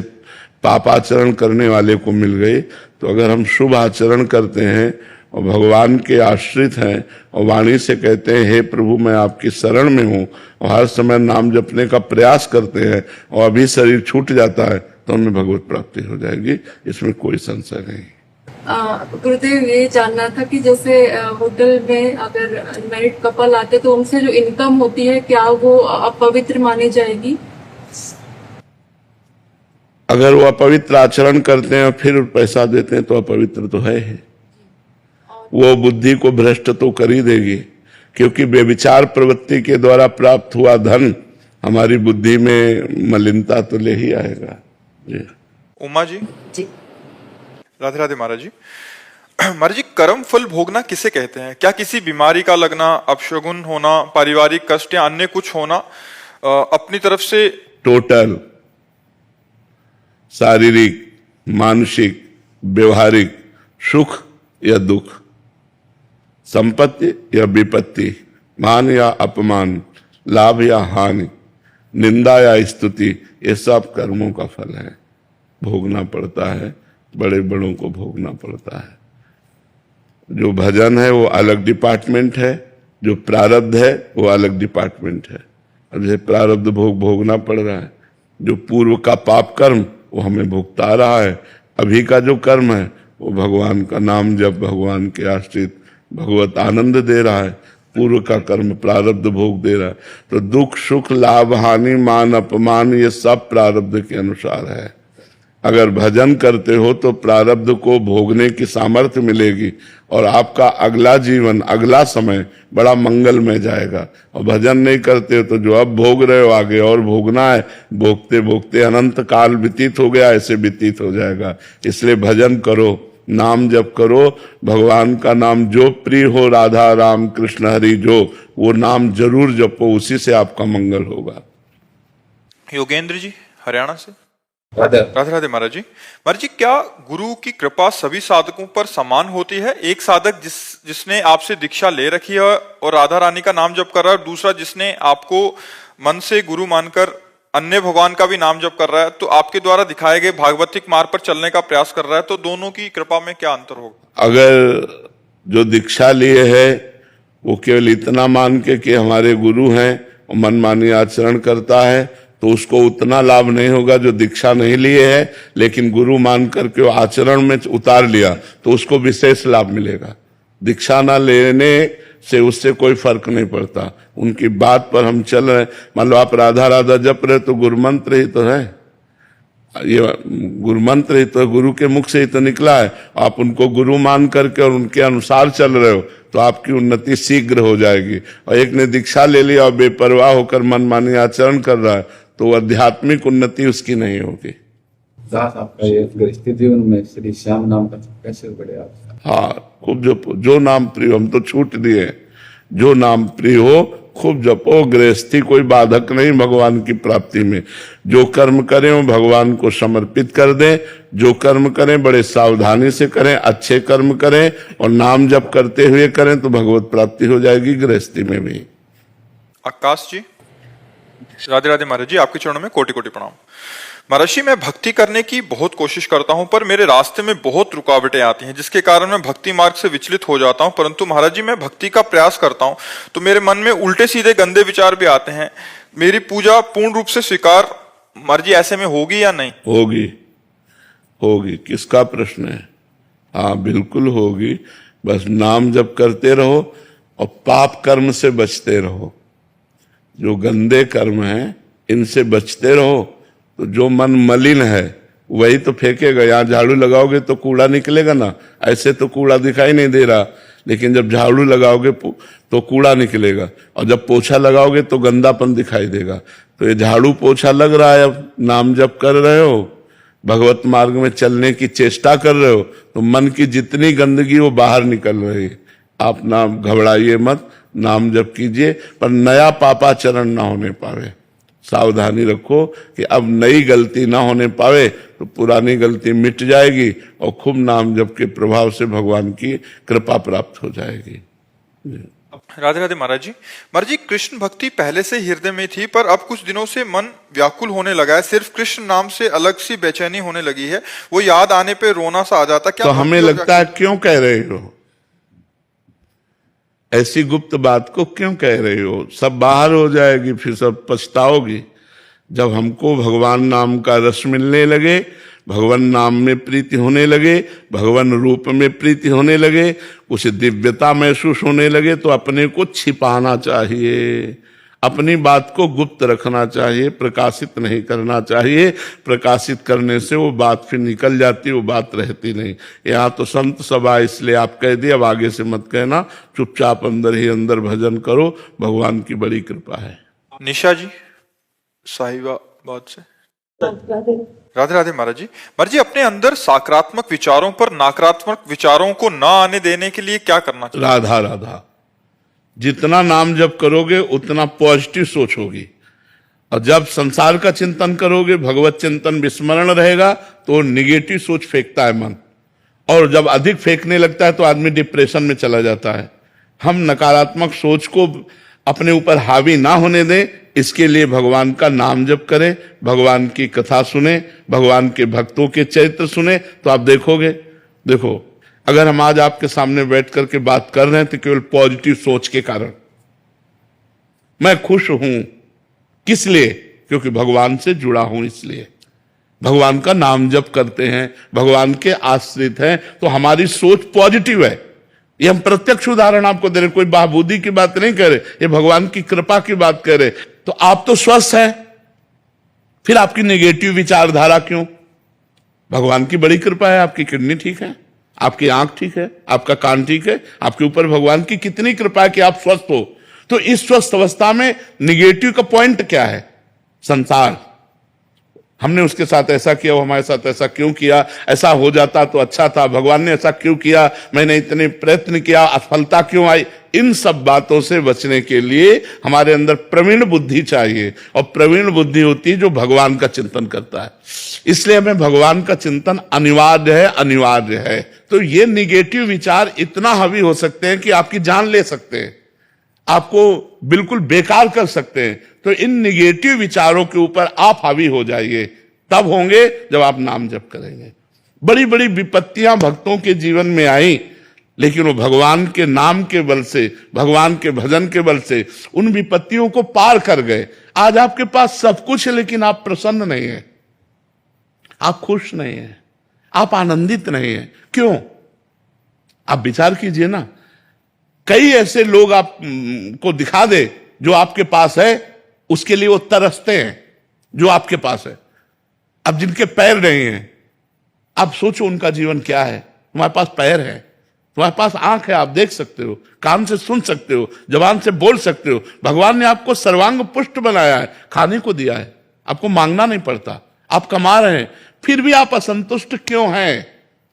पापाचरण करने वाले को मिल गई। तो अगर हम शुभ आचरण करते हैं और भगवान के आश्रित हैं और वाणी से कहते हैं हे प्रभु मैं आपकी शरण में हूँ, और हर समय नाम जपने का प्रयास करते हैं और अभी शरीर छूट जाता है तो उनमें भगवत प्राप्ति हो जाएगी, इसमें कोई संशय नहीं। गुरुदेव ये जानना था कि जैसे होटल में अगर मैरिड कपल आते तो उनसे जो इनकम होती है क्या वो अपवित्र मानी जाएगी? अगर वो अपवित्र आचरण करते हैं और फिर पैसा देते हैं तो अपवित्र तो है ही। वो बुद्धि को भ्रष्ट तो कर ही देगी, क्योंकि बेविचार प्रवृत्ति के द्वारा प्राप्त हुआ धन हमारी बुद्धि में मलिनता तो ले ही आएगा। जी उमा जी। जी राधे राधे महाराज जी। महाराज जी, कर्म फल भोगना किसे कहते हैं? क्या किसी बीमारी का लगना, अपशगुन होना, पारिवारिक कष्ट या अन्य कुछ होना अपनी तरफ से? टोटल शारीरिक, मानसिक, व्यवहारिक, सुख या दुख, संपत्ति या विपत्ति, मान या अपमान, लाभ या हानि, निंदा या स्तुति, ये सब कर्मों का फल है, भोगना पड़ता है, बड़े बड़ों को भोगना पड़ता है। जो भजन है वो अलग डिपार्टमेंट है, जो प्रारब्ध है वो अलग डिपार्टमेंट है। अब जैसे प्रारब्ध भोगना पड़ रहा है, जो पूर्व का पाप कर्म वो हमें भुगता रहा है, अभी का जो कर्म है वो भगवान का नाम जब भगवान के आश्रित भगवत आनंद दे रहा है, पूर्व का कर्म प्रारब्ध भोग दे रहा है। तो दुख सुख लाभ हानि मान अपमान ये सब प्रारब्ध के अनुसार है। अगर भजन करते हो तो प्रारब्ध को भोगने की सामर्थ्य मिलेगी और आपका अगला जीवन, अगला समय बड़ा मंगलमय जाएगा। और भजन नहीं करते हो तो जो अब भोग रहे हो आगे और भोगना है, भोगते भोगते अनंत काल व्यतीत हो गया, ऐसे व्यतीत हो जाएगा। इसलिए भजन करो, नाम जप करो, भगवान का नाम जो प्रिय हो, राधा राम कृष्ण हरि जो, वो नाम जरूर जपो, उसी से आपका मंगल होगा। योगेंद्र जी हरियाणा से। राधे राधे महाराज जी। महाराज जी, क्या गुरु की कृपा सभी साधकों पर समान होती है? एक साधक जिसने आपसे दीक्षा ले रखी है और राधा रानी का नाम जप कर रहा है, दूसरा जिसने आपको मन से गुरु मानकर अन्य भगवान का भी नाम जप कर रहा है, तो आपके द्वारा दिखाए गए भागवतिक मार्ग पर चलने का प्रयास कर रहा है, तो दोनों की कृपा में क्या अंतर होगा? अगर जो दीक्षा लिए है वो केवल इतना मान के कि हमारे गुरु हैं और मनमानी आचरण करता है, तो उसको उतना लाभ नहीं होगा। जो दीक्षा नहीं लिए है लेकिन गुरु मान करके वो आचरण में उतार लिया तो उसको विशेष लाभ मिलेगा। दीक्षा ना लेने से उससे कोई फर्क नहीं पड़ता। उनकी बात पर हम चल रहे, मान लो आप राधा राधा जप रहे तो गुरु मंत्र ही तो है, ये गुरु मंत्र ही तो गुरु के मुख से ही तो निकला है। आप उनको गुरु मान करके और उनके अनुसार चल रहे हो तो आपकी उन्नति शीघ्र हो जाएगी। और एक ने दीक्षा ले लिया और बेपरवाह होकर मनमानी आचरण कर रहा है तो आध्यात्मिक उन्नति उसकी नहीं होगी। दास आपका ये गृहस्थी जीवन में श्री श्याम नाम का कैसे बढ़े आप? हाँ, खूब जो नाम प्रिय हो, हम तो छूट दिए, जो नाम प्रिय हो खूब जपो। गृहस्थी कोई बाधक नहीं भगवान की प्राप्ति में। जो कर्म करें वो भगवान को समर्पित कर दें, जो कर्म करें बड़े सावधानी से करें, अच्छे कर्म करें और नाम जप करते हुए करें तो भगवत प्राप्ति हो जाएगी गृहस्थी में भी। आकाश जी। राधे राधे महाराज जी, आपके चरणों में कोटि कोटि प्रणाम। महाराज जी, मैं भक्ति करने की बहुत कोशिश करता हूं पर मेरे रास्ते में बहुत रुकावटें आती हैं जिसके कारण मैं भक्ति मार्ग से विचलित हो जाता हूं। परंतु महाराज जी, मैं भक्ति का प्रयास करता हूं तो मेरे मन में उल्टे सीधे गंदे विचार भी आते हैं। मेरी पूजा पूर्ण रूप से स्वीकार महाराज जी ऐसे में होगी या नहीं? होगी, किसका प्रश्न है? हाँ बिल्कुल होगी। बस नाम जप करते रहो और पाप कर्म से बचते रहो। जो गंदे कर्म हैं इनसे बचते रहो तो जो मन मलिन है वही तो फेंकेगा। यहाँ झाड़ू लगाओगे तो कूड़ा निकलेगा ना, ऐसे तो कूड़ा दिखाई नहीं दे रहा, लेकिन जब झाड़ू लगाओगे तो कूड़ा निकलेगा और जब पोछा लगाओगे तो गंदापन दिखाई देगा। तो ये झाड़ू पोछा लग रहा है, अब नाम जप कर रहे हो, भगवत मार्ग में चलने की चेष्टा कर रहे हो तो मन की जितनी गंदगी वो बाहर निकल रही है। आप ना घबराइए मत, नाम जप कीजिए पर नया पापाचरण ना होने पावे। सावधानी रखो कि अब नई गलती ना होने पावे तो पुरानी गलती मिट जाएगी और खूब नाम जप के प्रभाव से भगवान की कृपा प्राप्त हो जाएगी। राधे राधे महाराज जी। महाराज जी, कृष्ण भक्ति पहले से हृदय में थी पर अब कुछ दिनों से मन व्याकुल होने लगा है। सिर्फ कृष्ण नाम से अलग सी बेचैनी होने लगी है, वो याद आने पे रोना सा आ जाता। क्या तो हमें लगता है क्यों कह रहे हो? ऐसी गुप्त बात को क्यों कह रहे हो? सब बाहर हो जाएगी, फिर सब पछताओगी। जब हमको भगवान नाम का रस मिलने लगे, भगवान नाम में प्रीति होने लगे, भगवान रूप में प्रीति होने लगे, कुछ दिव्यता महसूस होने लगे, तो अपने को छिपाना चाहिए, अपनी बात को गुप्त रखना चाहिए, प्रकाशित नहीं करना चाहिए। प्रकाशित करने से वो बात फिर निकल जाती, वो बात रहती नहीं। यहाँ तो संत सभा, इसलिए आप कह दिए, अब आगे से मत कहना, चुपचाप अंदर ही अंदर भजन करो, भगवान की बड़ी कृपा है। निशा जी साहिबाबाद से। राधे राधे महाराज जी। महाराज जी, अपने अंदर सकारात्मक विचारों पर नकारात्मक विचारों को न आने देने के लिए क्या करना चाहिए? राधा राधा, जितना नाम जप करोगे उतना पॉजिटिव सोच होगी, और जब संसार का चिंतन करोगे, भगवत चिंतन विस्मरण रहेगा, तो निगेटिव सोच फेंकता है मन, और जब अधिक फेंकने लगता है तो आदमी डिप्रेशन में चला जाता है। हम नकारात्मक सोच को अपने ऊपर हावी ना होने दें, इसके लिए भगवान का नाम जप करें, भगवान की कथा सुने, भगवान के भक्तों के चरित्र सुने, तो आप देखोगे। देखो, अगर हम आज आपके सामने बैठ करके बात कर रहे हैं तो केवल पॉजिटिव सोच के कारण। मैं खुश हूं, किस लिए? क्योंकि भगवान से जुड़ा हूं, इसलिए भगवान का नाम जप करते हैं, भगवान के आश्रित हैं, तो हमारी सोच पॉजिटिव है। ये हम प्रत्यक्ष उदाहरण आपको दे रहे, कोई बहाबूदी की बात नहीं कर रहे, ये भगवान की कृपा की बात कर रहे। तो आप तो स्वस्थ हैं, फिर आपकी नेगेटिव विचारधारा क्यों? भगवान की बड़ी कृपा है, आपकी किडनी ठीक है, आपकी आंख ठीक है, आपका कान ठीक है, आपके ऊपर भगवान की कितनी कृपा है कि आप स्वस्थ हो। तो इस स्वस्थ अवस्था में निगेटिव का पॉइंट क्या है? संसार। हमने उसके साथ ऐसा किया, वो हमारे साथ ऐसा क्यों किया, ऐसा हो जाता तो अच्छा था, भगवान ने ऐसा क्यों किया, मैंने इतने प्रयत्न किया, असफलता क्यों आई। इन सब बातों से बचने के लिए हमारे अंदर प्रवीण बुद्धि चाहिए, और प्रवीण बुद्धि होती है जो भगवान का चिंतन करता है। इसलिए हमें भगवान का चिंतन अनिवार्य है, अनिवार्य है। तो ये निगेटिव विचार इतना हावी हो सकते हैं कि आपकी जान ले सकते हैं, आपको बिल्कुल बेकार कर सकते हैं। तो इन निगेटिव विचारों के ऊपर आप हावी हो जाइए, तब होंगे जब आप नाम जप करेंगे। बड़ी बड़ी विपत्तियां भक्तों के जीवन में आई, लेकिन वो भगवान के नाम के बल से, भगवान के भजन के बल से उन विपत्तियों को पार कर गए। आज आपके पास सब कुछ है, लेकिन आप प्रसन्न नहीं है, आप खुश नहीं है, आप आनंदित नहीं है। क्यों? आप विचार कीजिए ना, कई ऐसे लोग आप को दिखा दे जो आपके पास है, उसके लिए वो तरसते हैं जो आपके पास है। अब जिनके पैर नहीं हैं, आप सोचो उनका जीवन क्या है। तुम्हारे पास पैर है, तुम्हारे पास आंख है, आप देख सकते हो, कान से सुन सकते हो, जबान से बोल सकते हो। भगवान ने आपको सर्वांग पुष्ट बनाया है, खाने को दिया है, आपको मांगना नहीं पड़ता, आप कमा रहे हैं, फिर भी आप असंतुष्ट क्यों हैं?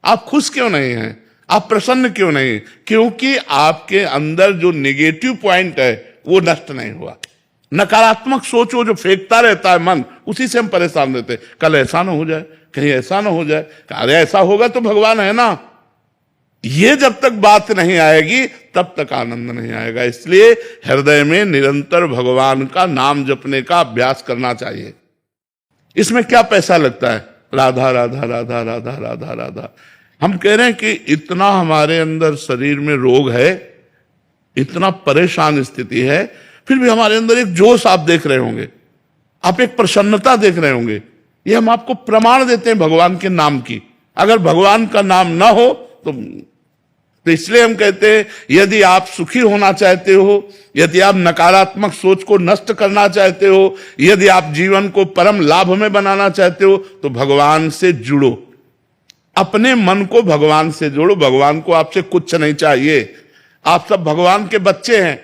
आप खुश क्यों नहीं हैं? आप प्रसन्न क्यों नहीं? क्योंकि आपके अंदर जो नेगेटिव पॉइंट है वो नष्ट नहीं हुआ। नकारात्मक सोचो जो फेंकता रहता है मन, उसी से हम परेशान रहते हैं। कल ऐसा ना हो जाए, कहीं ऐसा ना हो जाए, अरे ऐसा होगा तो भगवान है ना। ये जब तक बात नहीं आएगी तब तक आनंद नहीं आएगा। इसलिए हृदय में निरंतर भगवान का नाम जपने का अभ्यास करना चाहिए। इसमें क्या पैसा लगता है? राधा राधा राधा राधा राधा राधा। हम कह रहे हैं कि इतना हमारे अंदर शरीर में रोग है, इतना परेशान स्थिति है, फिर भी हमारे अंदर एक जोश आप देख रहे होंगे, आप एक प्रसन्नता देख रहे होंगे। ये हम आपको प्रमाण देते हैं भगवान के नाम की। अगर भगवान का नाम ना हो तो इसलिए हम कहते हैं, यदि आप सुखी होना चाहते हो, यदि आप नकारात्मक सोच को नष्ट करना चाहते हो, यदि आप जीवन को परम लाभ में बनाना चाहते हो, तो भगवान से जुड़ो, अपने मन को भगवान से जोड़ो। भगवान को आपसे कुछ नहीं चाहिए, आप सब भगवान के बच्चे हैं।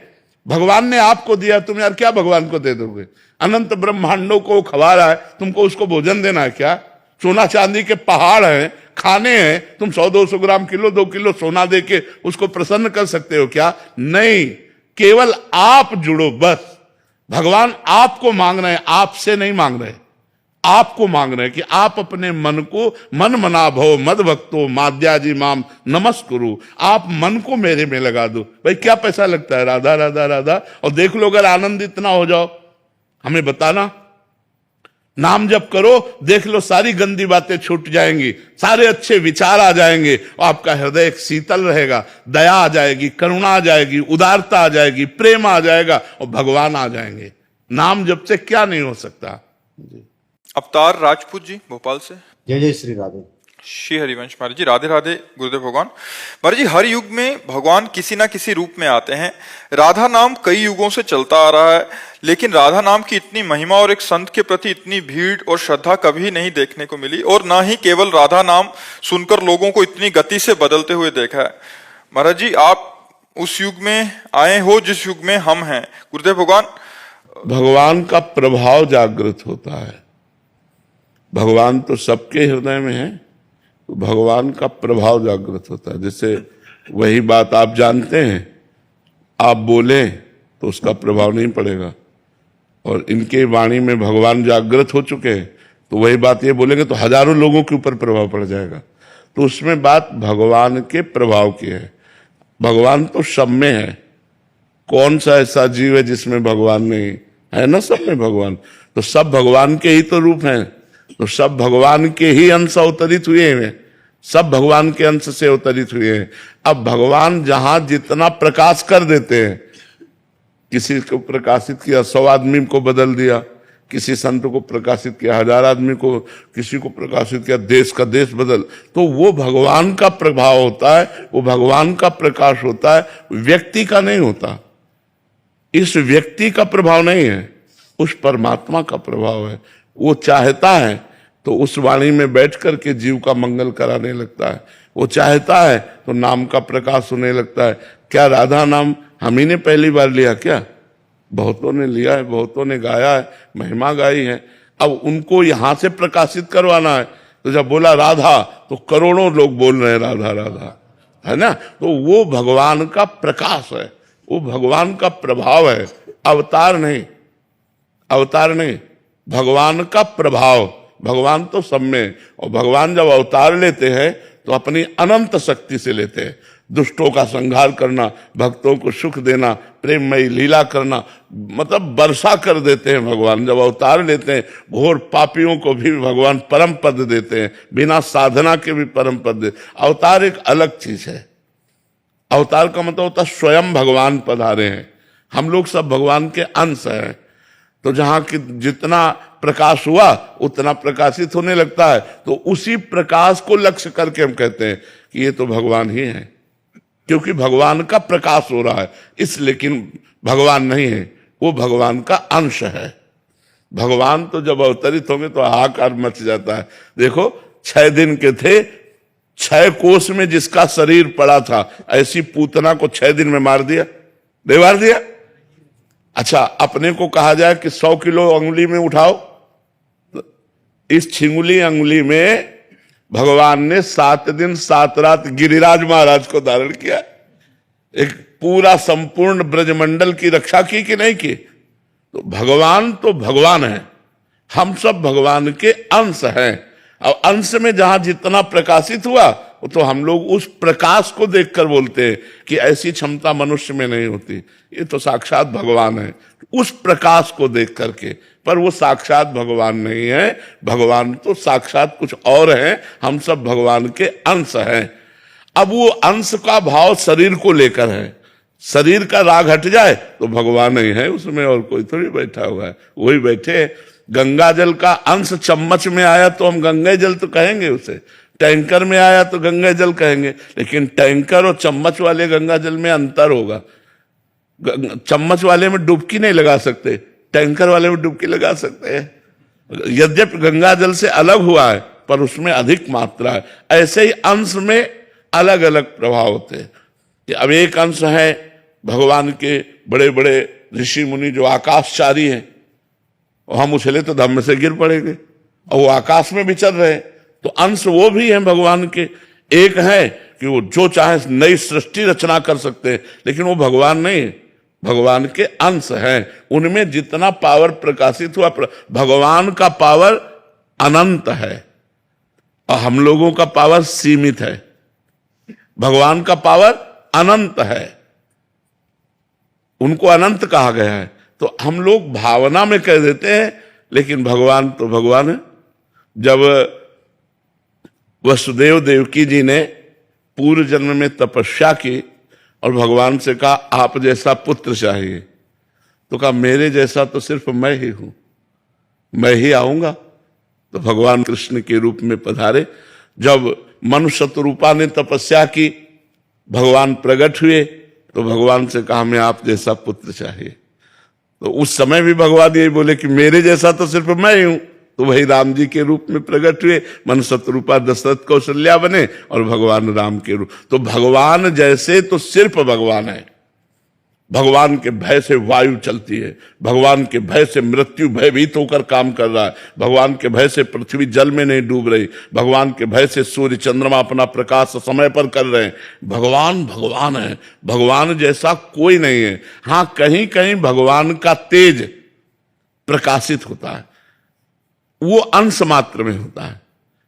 भगवान ने आपको दिया, तुम यार क्या भगवान को दे दोगे? अनंत ब्रह्मांडों को खवा रहा है, तुमको उसको भोजन देना है क्या? सोना चांदी के पहाड़ हैं, खाने हैं, तुम 100-200 ग्राम, किलो 2 किलो सोना दे के उसको प्रसन्न कर सकते हो क्या? नहीं, केवल आप जुड़ो बस। भगवान आपको मांग रहे हैं, आपसे नहीं मांग रहे, आपको मांग रहे हैं कि आप अपने मन को मन मना भव मद भक्तो माद्याजी माम नमस्कुरु। आप मन को मेरे में लगा दो। भाई क्या पैसा लगता है? राधा राधा राधा। और देख लो, अगर आनंदित ना हो जाओ, हमें बताना। नाम जप करो, देख लो सारी गंदी बातें छूट जाएंगी, सारे अच्छे विचार आ जाएंगे और आपका हृदय एक शीतल रहेगा, दया आ जाएगी, करुणा आ जाएगी, उदारता आ जाएगी, प्रेम आ जाएगा और भगवान आ जाएंगे। नाम जप से क्या नहीं हो सकता। अवतार राजपूत जी भोपाल से। जय जय श्री राधे। श्री हरिवंश महाराज जी, राधे राधे गुरुदेव भगवान। महाराज जी, हर युग में भगवान किसी ना किसी रूप में आते हैं। राधा नाम कई युगों से चलता आ रहा है, लेकिन राधा नाम की इतनी महिमा और एक संत के प्रति इतनी भीड़ और श्रद्धा कभी नहीं देखने को मिली, और ना ही केवल राधा नाम सुनकर लोगों को इतनी गति से बदलते हुए देखा है। महाराज जी, आप उस युग में आए हो जिस युग में हम हैं। गुरुदेव भगवान, भगवान का प्रभाव जागृत होता है। भगवान तो सबके हृदय में है, तो भगवान का प्रभाव जागृत होता है। जैसे वही बात आप जानते हैं, आप बोले तो उसका प्रभाव नहीं पड़ेगा, और इनके वाणी में भगवान जागृत हो चुके हैं, तो वही बात ये बोलेंगे तो हजारों लोगों के ऊपर प्रभाव पड़ जाएगा। तो उसमें बात भगवान के प्रभाव की है। भगवान तो सब में है, कौन सा ऐसा जीव है जिसमें भगवान नहीं है? ना, सब में भगवान। तो सब भगवान के ही तो रूप हैं, तो सब भगवान के ही अंश अवतरित हुए हैं, सब भगवान के अंश से अवतरित हुए हैं। अब भगवान जहां जितना प्रकाश कर देते हैं, किसी को प्रकाशित किया 100 आदमी को बदल दिया, किसी संत को प्रकाशित किया 1000 आदमी को, किसी को प्रकाशित किया देश का देश बदल, तो वो भगवान का प्रभाव होता है, वो भगवान का प्रकाश होता है, व्यक्ति का नहीं होता। इस व्यक्ति का प्रभाव नहीं है, उस परमात्मा का प्रभाव है। वो चाहता है तो उस वाणी में बैठ करके जीव का मंगल कराने लगता है, वो चाहता है तो नाम का प्रकाश होने लगता है। क्या राधा नाम हम ही ने पहली बार लिया? क्या बहुतों ने लिया है, बहुतों ने गाया है, महिमा गाई है। अब उनको यहां से प्रकाशित करवाना है, तो जब बोला राधा तो करोड़ों लोग बोल रहे हैं राधा राधा, है ना। तो वो भगवान का प्रकाश है, वो भगवान का प्रभाव है, अवतार नहीं, अवतार नहीं, भगवान का प्रभाव। भगवान तो सब में, और भगवान जब अवतार लेते हैं तो अपनी अनंत शक्ति से लेते हैं। दुष्टों का संहार करना, भक्तों को सुख देना, प्रेममयी लीला करना, मतलब वर्षा कर देते हैं भगवान जब अवतार लेते हैं। घोर पापियों को भी भगवान परम पद देते हैं, बिना साधना के भी परम पद देते। अवतार एक अलग चीज है। अवतार का मतलब होता है स्वयं भगवान पधारे हैं। हम लोग सब भगवान के अंश हैं, तो जहां की जितना प्रकाश हुआ उतना प्रकाशित होने लगता है, तो उसी प्रकाश को लक्ष्य करके हम कहते हैं कि ये तो भगवान ही है, क्योंकि भगवान का प्रकाश हो रहा है। इस लेकिन भगवान नहीं है, वो भगवान का अंश है। भगवान तो जब अवतरित होंगे तो हाहाकार मच जाता है। देखो 6 दिन के थे, 6 कोस में जिसका शरीर पड़ा था, ऐसी पूतना को 6 दिन में मार दिया, नहीं मार दिया? अच्छा, अपने को कहा जाए कि 100 किलो अंगुली में उठाओ, इस छिंगुली अंगुली में भगवान ने 7 दिन 7 रात गिरिराज महाराज को धारण किया। एक पूरा संपूर्ण ब्रजमंडल की रक्षा की कि नहीं की? तो भगवान है, हम सब भगवान के अंश हैं। अब अंश में जहां जितना प्रकाशित हुआ, तो हम लोग उस प्रकाश को देखकर बोलते हैं कि ऐसी क्षमता मनुष्य में नहीं होती, ये तो साक्षात भगवान है। उस प्रकाश को देख करके, पर वो साक्षात भगवान नहीं है, भगवान तो साक्षात कुछ और है। हम सब भगवान के अंश हैं। अब वो अंश का भाव शरीर को लेकर है। शरीर का राग हट जाए तो भगवान नहीं है उसमें, और कोई थोड़ी बैठा हुआ है, वही बैठे। गंगा जल का अंश चम्मच में आया तो हम गंगा जल तो कहेंगे उसे, टैंकर में आया तो गंगा जल कहेंगे, लेकिन टैंकर और चम्मच वाले गंगा जल में अंतर होगा। चम्मच वाले में डुबकी नहीं लगा सकते, टैंकर वाले में डुबकी लगा सकते हैं। यद्यपि गंगा जल से अलग हुआ है, पर उसमें अधिक मात्रा है। ऐसे ही अंश में अलग अलग प्रभाव होते हैं। कि अब एक अंश है भगवान के बड़े बड़े ऋषि मुनि जो आकाशचारी हैं, और हम उछले तो धम्म से गिर पड़ेंगे, और वो आकाश में भी चल रहे हैं, तो अंश वो भी हैं भगवान के। एक है कि वो जो चाहे नई सृष्टि रचना कर सकते हैं, लेकिन वो भगवान नहीं, भगवान के अंश हैं। उनमें जितना पावर प्रकाशित हुआ, भगवान का पावर अनंत है और हम लोगों का पावर सीमित है। भगवान का पावर अनंत है, उनको अनंत कहा गया है। तो हम लोग भावना में कह देते हैं लेकिन भगवान तो भगवान है। जब वसुदेव देवकी जी ने पूर्व जन्म में तपस्या की और भगवान से कहा आप जैसा पुत्र चाहिए, तो कहा मेरे जैसा तो सिर्फ मैं ही हूं, मैं ही आऊंगा। तो भगवान कृष्ण के रूप में पधारे। जब मनुष्य रूपा ने तपस्या की, भगवान प्रकट हुए, तो भगवान से कहा हमें आप जैसा पुत्र चाहिए। तो उस समय भी भगवान यही बोले कि मेरे जैसा तो सिर्फ मैं ही हूं। तो वही राम जी के रूप में प्रकट हुए, मनुष्य रूपा दशरथ कौशल्या बने और भगवान राम के रूप। तो भगवान जैसे तो सिर्फ भगवान है। भगवान के भय से वायु चलती है, भगवान के भय से मृत्यु भयभीत होकर काम कर रहा है, भगवान के भय से पृथ्वी जल में नहीं डूब रही, भगवान के भय से सूर्य चंद्रमा अपना प्रकाश समय पर कर रहे हैं। भगवान भगवान है, भगवान जैसा कोई नहीं है। हां, कहीं कहीं भगवान का तेज प्रकाशित होता है, वो अंश मात्र में होता है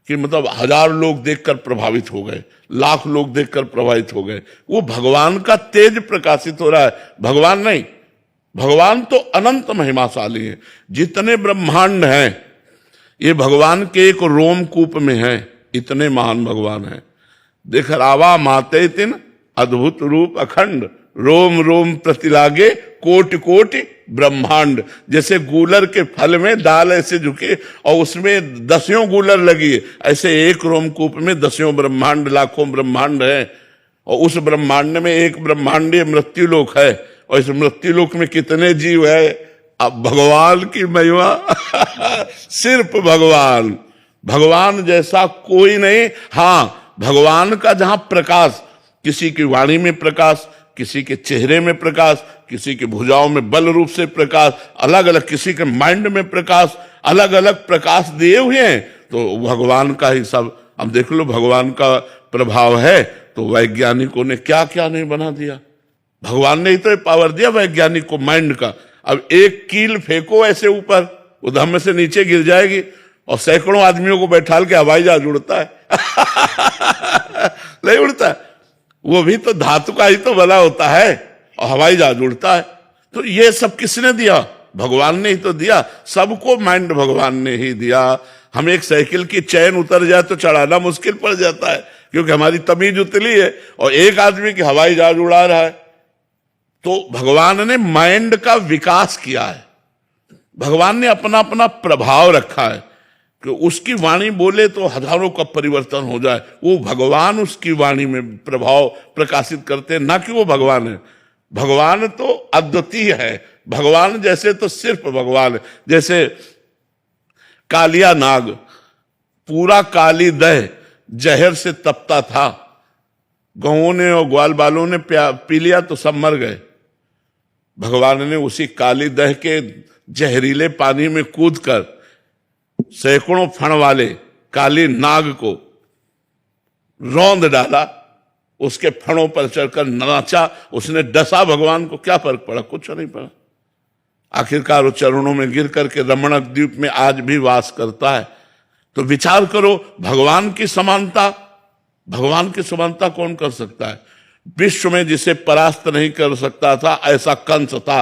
कि मतलब 1000 लोग देखकर प्रभावित हो गए, लाख लोग देखकर प्रभावित हो गए, वो भगवान का तेज प्रकाशित हो रहा है, भगवान नहीं। भगवान तो अनंत महिमाशाली है। जितने ब्रह्मांड हैं ये भगवान के एक रोमकूप में है, इतने महान भगवान हैं। देख रावा माते तिन अद्भुत रूप अखंड, रोम रोम प्रतिलागे कोटि कोटि ब्रह्मांड। जैसे गूलर के फल में दाल ऐसे झुके और उसमें 10 गूलर लगी है, ऐसे एक रोमकूप में 10 ब्रह्मांड, लाखों ब्रह्मांड है। और उस ब्रह्मांड में एक ब्रह्मांडीय मृत्युलोक है, और इस मृत्युलोक में कितने जीव है। अब भगवान की महिमा सिर्फ भगवान, भगवान जैसा कोई नहीं। हां, भगवान का जहां प्रकाश, किसी की वाणी में प्रकाश, किसी के चेहरे में प्रकाश, किसी के भुजाओं में बल रूप से प्रकाश, अलग अलग, किसी के माइंड में प्रकाश, अलग अलग प्रकाश दिए हुए हैं। तो भगवान का ही सब। अब देख लो, भगवान का प्रभाव है तो वैज्ञानिकों ने क्या क्या नहीं बना दिया। भगवान ने ही तो पावर दिया वैज्ञानिक को माइंड का। अब एक कील फेंको ऐसे ऊपर, वो धम्म से नीचे गिर जाएगी और सैकड़ों आदमियों को बैठाल के हवाई जहाज उड़ता है नहीं उड़ता, वो भी तो धातु का ही तो बना होता है और हवाई जहाज उड़ता है। तो ये सब किसने दिया? भगवान ने ही तो दिया। सबको माइंड भगवान ने ही दिया। हम एक साइकिल की चैन उतर जाए तो चढ़ाना मुश्किल पड़ जाता है, क्योंकि हमारी तमीज उतली है, और एक आदमी की हवाई जहाज उड़ा रहा है। तो भगवान ने माइंड का विकास किया है, भगवान ने अपना अपना प्रभाव रखा है कि उसकी वाणी बोले तो हजारों का परिवर्तन हो जाए। वो भगवान उसकी वाणी में प्रभाव प्रकाशित करते हैं, ना कि वो भगवान है। भगवान तो अद्वितीय है, भगवान जैसे तो सिर्फ भगवान है। जैसे कालिया नाग पूरा काली दह जहर से तपता था, गौं ने और ग्वाल बालों ने पी लिया तो सब मर गए। भगवान ने उसी काली दह के जहरीले पानी में कूदकर सैकड़ों फण वाले काली नाग को रौंद डाला, उसके फणों पर चढ़कर नाचा, उसने डसा। भगवान को क्या फर्क पड़ा? कुछ नहीं पड़ा। आखिरकार वो चरणों में गिर करके रमणक द्वीप में आज भी वास करता है। तो विचार करो, भगवान की समानता, भगवान की समानता कौन कर सकता है? विश्व में जिसे परास्त नहीं कर सकता था ऐसा कंस था,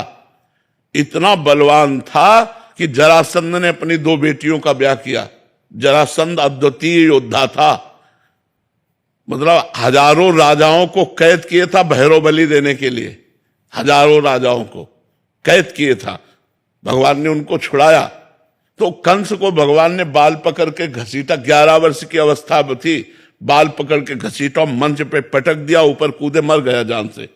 इतना बलवान था कि जरासंध ने अपनी 2 बेटियों का ब्याह किया। जरासंध अद्वितीय योद्धा था, मतलब हजारों राजाओं को कैद किए था भैरव बलि देने के लिए, हजारों राजाओं को कैद किए था। भगवान ने उनको छुड़ाया। तो कंस को भगवान ने बाल पकड़ के घसीटा, 11 वर्ष की अवस्था थी, बाल पकड़ के घसीटा, मंच पे पटक दिया, ऊपर कूदे, मर गया जान से।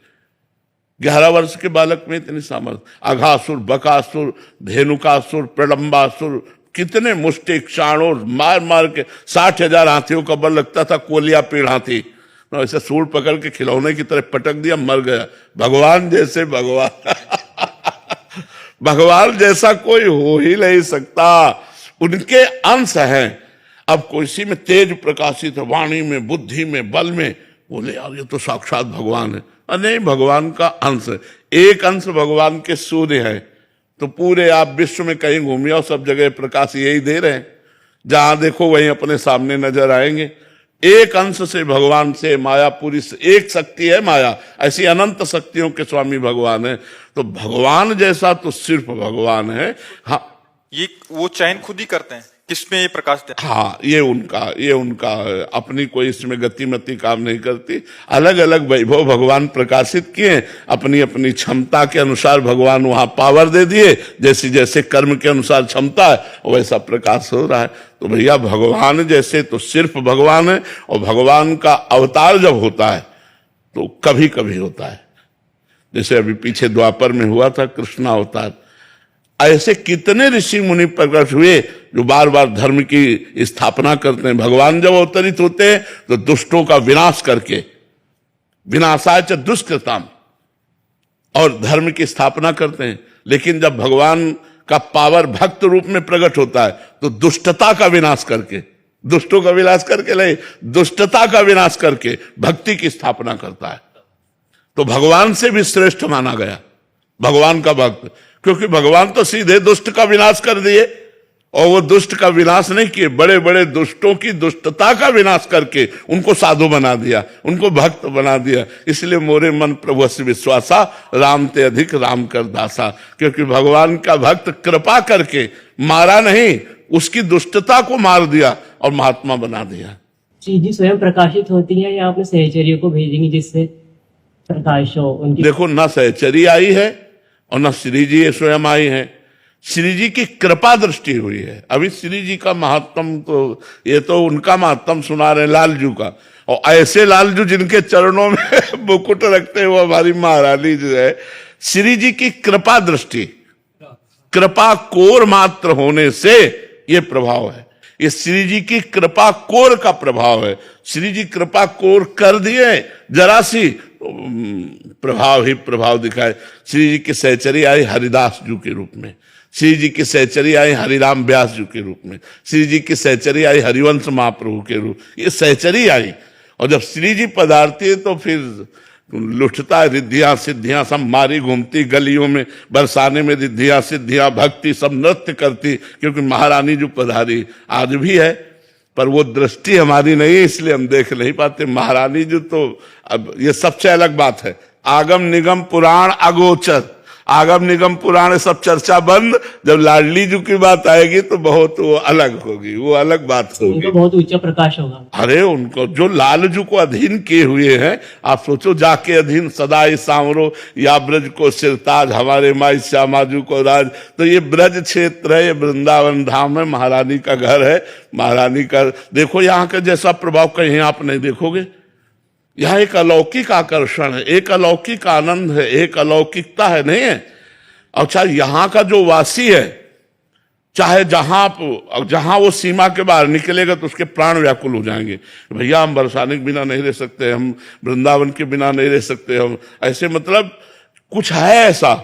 11 वर्ष के बालक में इतनी सामर्थ्य। अघासुर, बकासुर, धेनुकासुर, प्रलंबासुर, कितने मुष्टिक क्षाणों मार मार के 60,000 हाथियों का बल लगता था, कोलिया पेड़ हाथी, ऐसे सूर पकड़ के खिलौने की तरह पटक दिया, मर गया। भगवान जैसे भगवान भगवान जैसा कोई हो ही नहीं सकता। उनके अंश हैं। अब किसी में तेज प्रकाशित है, वाणी में, बुद्धि में, बल में, बोले यार ये तो साक्षात भगवान है। नहीं, भगवान का अंश है। एक अंश भगवान के सूर्य है। तो पूरे आप विश्व में कहीं घूमिए और सब जगह प्रकाश यही दे रहे हैं, जहां देखो वहीं अपने सामने नजर आएंगे। एक अंश से भगवान से माया पूरी, एक शक्ति है माया, ऐसी अनंत शक्तियों के स्वामी भगवान है। तो भगवान जैसा तो सिर्फ भगवान है। हाँ, ये वो चयन खुद ही करते हैं किसमें ये प्रकाश दें? हाँ, ये उनका अपनी कोई इसमें गतिमति काम नहीं करती। अलग अलग वैभव भगवान प्रकाशित किए, अपनी अपनी क्षमता के अनुसार भगवान वहां पावर दे दिए, जैसे जैसे कर्म के अनुसार क्षमता है वैसा प्रकाश हो रहा है। तो भैया भगवान जैसे तो सिर्फ भगवान है, और भगवान का अवतार जब होता है तो कभी कभी होता है, जैसे अभी पीछे द्वापर में हुआ था कृष्णा अवतार। ऐसे कितने ऋषि मुनि प्रकट हुए जो बार बार धर्म की स्थापना करते हैं। भगवान जब अवतरित होते हैं तो दुष्टों का विनाश करके, विनाशाय च दुष्कृताम, और धर्म की स्थापना करते हैं। लेकिन जब भगवान का पावर भक्त रूप में प्रकट होता है तो दुष्टता का विनाश करके, दुष्टों का विनाश करके नहीं, दुष्टता का विनाश करके भक्ति की स्थापना करता है। तो भगवान से भी श्रेष्ठ माना गया भगवान का भक्त, क्योंकि भगवान तो सीधे दुष्ट का विनाश कर दिए, और वो दुष्ट का विनाश नहीं किए, बड़े बड़े दुष्टों की दुष्टता का विनाश करके उनको साधु बना दिया, उनको भक्त बना दिया। इसलिए मोरे मन प्रभु से विश्वासा, राम ते अधिक राम कर दासा। क्योंकि भगवान का भक्त कृपा करके मारा नहीं, उसकी दुष्टता को मार दिया और महात्मा बना दिया। श्री जी स्वयं प्रकाशित होती है या आपने सहचर्यों को भेजेंगे जिससे प्रकाश हो उनकी? देखो, ना सहचरी आई है और ना श्री जी स्वयं आई है, श्री जी की कृपा दृष्टि हुई है। अभी श्री जी का महात्म तो ये तो उनका महात्म सुना रहे लालजू का, और ऐसे लालजू जिनके चरणों में मुकुट रखते हैं वो हमारी महारानी जो है। श्री जी की कृपा दृष्टि, कृपा कोर मात्र होने से ये प्रभाव है, ये श्री जी की कृपा कोर का प्रभाव है। श्री जी कृपा कोर कर दिए, जरा सी प्रभाव ही प्रभाव दिखाए। श्री जी की सहचरी आई हरिदास जी के रूप में, श्री जी की सहचरी आई हरिराम व्यास जी के रूप में, श्री जी की सहचरी आई हरिवंश महाप्रभु के रूप, ये सहचरी आई। और जब श्री जी पधारती है तो फिर लुटता रिद्धियां सिद्धियां सब मारी घूमती गलियों में, बरसाने में रिद्धियां सिद्धियां, भक्ति सब नृत्य करती, क्योंकि महारानी जो पधारी आज भी है, पर वो दृष्टि हमारी नहीं है इसलिए हम देख नहीं पाते। महारानी जो तो अब ये सबसे अलग बात है, आगम निगम पुराण अगोचर, आगम निगम पुराण सब चर्चा बंद। जब लाडली जी की बात आएगी तो बहुत वो अलग होगी, वो अलग बात होगी, उनको बहुत ऊंचा प्रकाश होगा। अरे उनको जो लालजू को अधीन किए हुए हैं, आप सोचो, जाके अधीन सदाई सांवरो या ब्रज को सिरताज, हमारे माई श्यामाजू को राज। तो ये ब्रज क्षेत्र है, ये वृंदावन धाम है, महारानी का घर है, महारानी का। देखो यहाँ का जैसा प्रभाव कहीं आप नहीं देखोगे। यह एक अलौकिक आकर्षण है, एक अलौकिक आनंद है, एक अलौकिकता है, नहीं है। और चाहे यहाँ का जो वासी है, चाहे जहां वो सीमा के बाहर निकलेगा तो उसके प्राण व्याकुल हो जाएंगे। भैया हम बरसाने के बिना नहीं रह सकते, हम वृंदावन के बिना नहीं रह सकते, हम ऐसे, मतलब कुछ है ऐसा,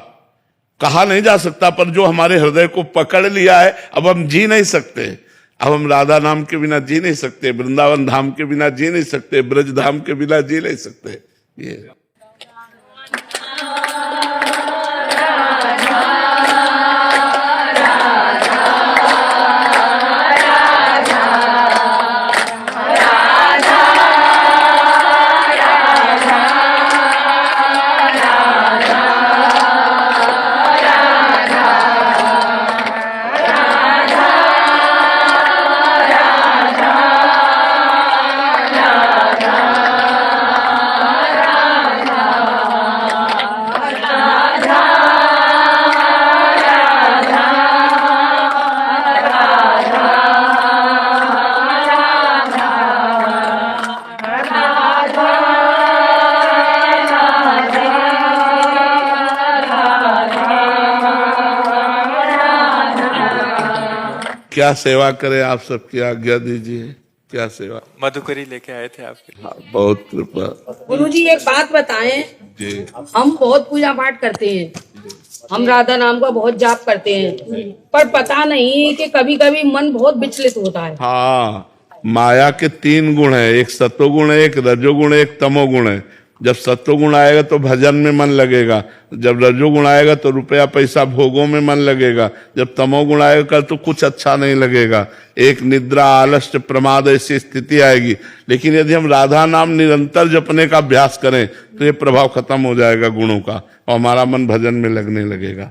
कहा नहीं जा सकता, पर जो हमारे हृदय को पकड़ लिया है, अब हम जी नहीं सकते। अब हम राधा नाम के बिना जी नहीं सकते, वृंदावन धाम के बिना जी नहीं सकते, ब्रज धाम के बिना जी नहीं सकते। ये क्या सेवा करें, आप सबकी आज्ञा दीजिए। क्या सेवा? मधुकरी लेके आए थे आपके। हाँ, बहुत कृपा। गुरुजी एक बात बताएं, जी, हम बहुत पूजा पाठ करते हैं, हम राधा नाम का बहुत जाप करते हैं, पर पता नहीं कि कभी कभी मन बहुत विचलित होता है। हाँ, माया के 3 गुण है, एक सत्वगुण है, एक रजोगुण है, एक तमोगुण है। जब सत्वगुण आएगा तो भजन में मन लगेगा, जब रजोगुण आएगा तो रुपया पैसा भोगों में मन लगेगा, जब तमोगुण आएगा तो कुछ अच्छा नहीं लगेगा, एक निद्रा आलस्य प्रमाद ऐसी स्थिति आएगी। लेकिन यदि हम राधा नाम निरंतर जपने का अभ्यास करें तो ये प्रभाव खत्म हो जाएगा गुणों का, और हमारा मन भजन में लगने लगेगा।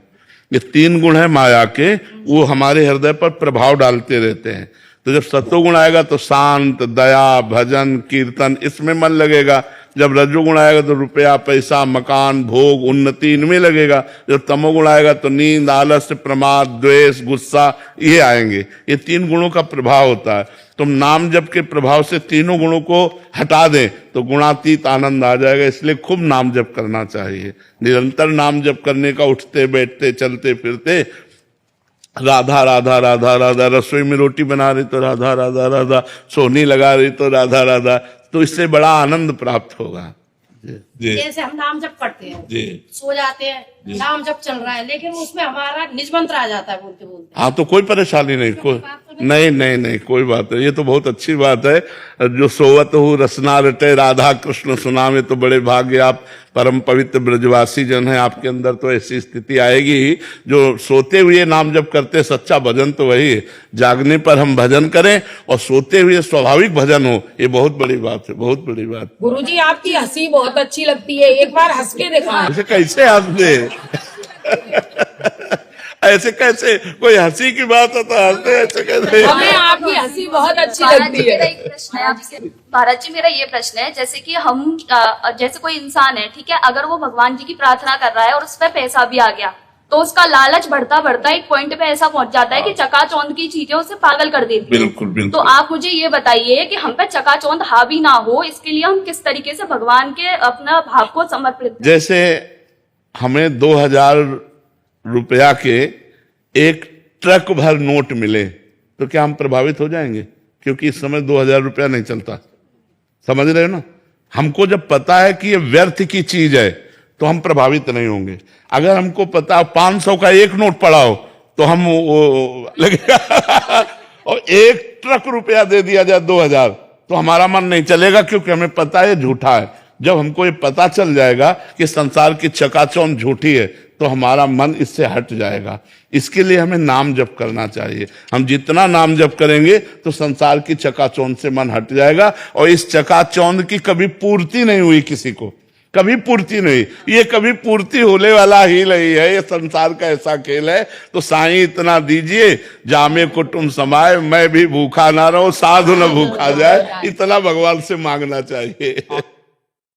ये 3 गुण है माया के, वो हमारे हृदय पर प्रभाव डालते रहते हैं। तो जब सत्वगुण आएगा तो शांत, दया, भजन, कीर्तन, इसमें मन लगेगा। जब रजोगुण आएगा तो रुपया, पैसा, मकान, भोग, उन्नति, इनमें लगेगा। जब तमोगुण आएगा तो नींद, आलस्य, प्रमाद, द्वेष, गुस्सा, ये आएंगे। ये 3 गुणों का प्रभाव होता है। तुम नाम जप के प्रभाव से तीनों गुणों को हटा दें तो गुणातीत आनंद आ जाएगा। इसलिए खूब नाम जप करना चाहिए। निरंतर नाम जप करने का, उठते बैठते चलते फिरते राधा राधा राधा राधा, रसोई में रोटी बना रही तो राधा राधा राधा, सोनी लगा रही तो राधा राधा, तो इससे बड़ा आनंद प्राप्त होगा। जी जैसे हम नाम जप करते हैं, जी, सो जाते हैं, नाम जप चल रहा है, लेकिन उसमें हमारा निज मंत्र आ जाता है बोलते बोलते। हाँ, तो कोई परेशानी नहीं, कोई नहीं, कोई बात नहीं। ये तो बहुत अच्छी बात है। जो सोवत हो रसना रटे राधा कृष्ण सुनामे, तो बड़े भाग्य आप, परम पवित्र ब्रजवासी जन है, आपके अंदर तो ऐसी स्थिति आएगी ही। जो सोते हुए नाम जप करते, सच्चा भजन तो वही है। जागने पर हम भजन करें और सोते हुए स्वाभाविक भजन हो, ये बहुत बड़ी बात है, बहुत बड़ी बात। गुरुजी आपकी हंसी बहुत अच्छी लगती है, एक बार हंस के दिखाएं। ऐसे कैसे हंसते ऐसे कैसे, कोई हंसी की बात है तो हंसते, ऐसे कैसे? हमें आपकी हंसी बहुत अच्छी लगती है। मेरा एक प्रश्न है आपसे महाराज जी, मेरा ये प्रश्न है, जैसे कि हम जैसे कोई इंसान है, ठीक है, अगर वो भगवान जी की प्रार्थना कर रहा है और उस पर पैसा भी आ गया, तो उसका लालच बढ़ता बढ़ता एक पॉइंट पे ऐसा पहुंच जाता है कि चकाचौंध की चीजें उसे पागल कर देती है। बिल्कुल बिल्कुल। तो आप मुझे ये बताइए कि हम पे चकाचौंध हावी ना हो, इसके लिए हम किस तरीके से भगवान के अपना भाव को समर्पित। जैसे हमें 2000 रुपया के एक ट्रक भर नोट मिले तो क्या हम प्रभावित हो जाएंगे? क्योंकि इस समय 2000 रुपया नहीं चलता, समझ रहे हो ना। हमको जब पता है कि ये व्यर्थ की चीज है तो हम प्रभावित नहीं होंगे। अगर हमको पता 500 का एक नोट पड़ा हो तो हम लगेगा और एक ट्रक रुपया दे दिया जाए 2000 तो हमारा मन नहीं चलेगा, क्योंकि हमें पता है झूठा है। जब हमको ये पता चल जाएगा कि संसार की चकाचौंध झूठी है तो हमारा मन इससे हट जाएगा। इसके लिए हमें नाम जप करना चाहिए। हम जितना नाम जप करेंगे तो संसार की चकाचौंध से मन हट जाएगा। और इस चकाचौंध की कभी पूर्ति नहीं हुई किसी को, कभी पूर्ति नहीं, ये कभी पूर्ति होने वाला ही नहीं है। ये संसार का ऐसा खेल है। तो साईं इतना दीजिए जामे कुटुंब समाए, मैं भी भूखा ना रहूं, साधु न भूखा जाए, इतना भगवान से मांगना चाहिए।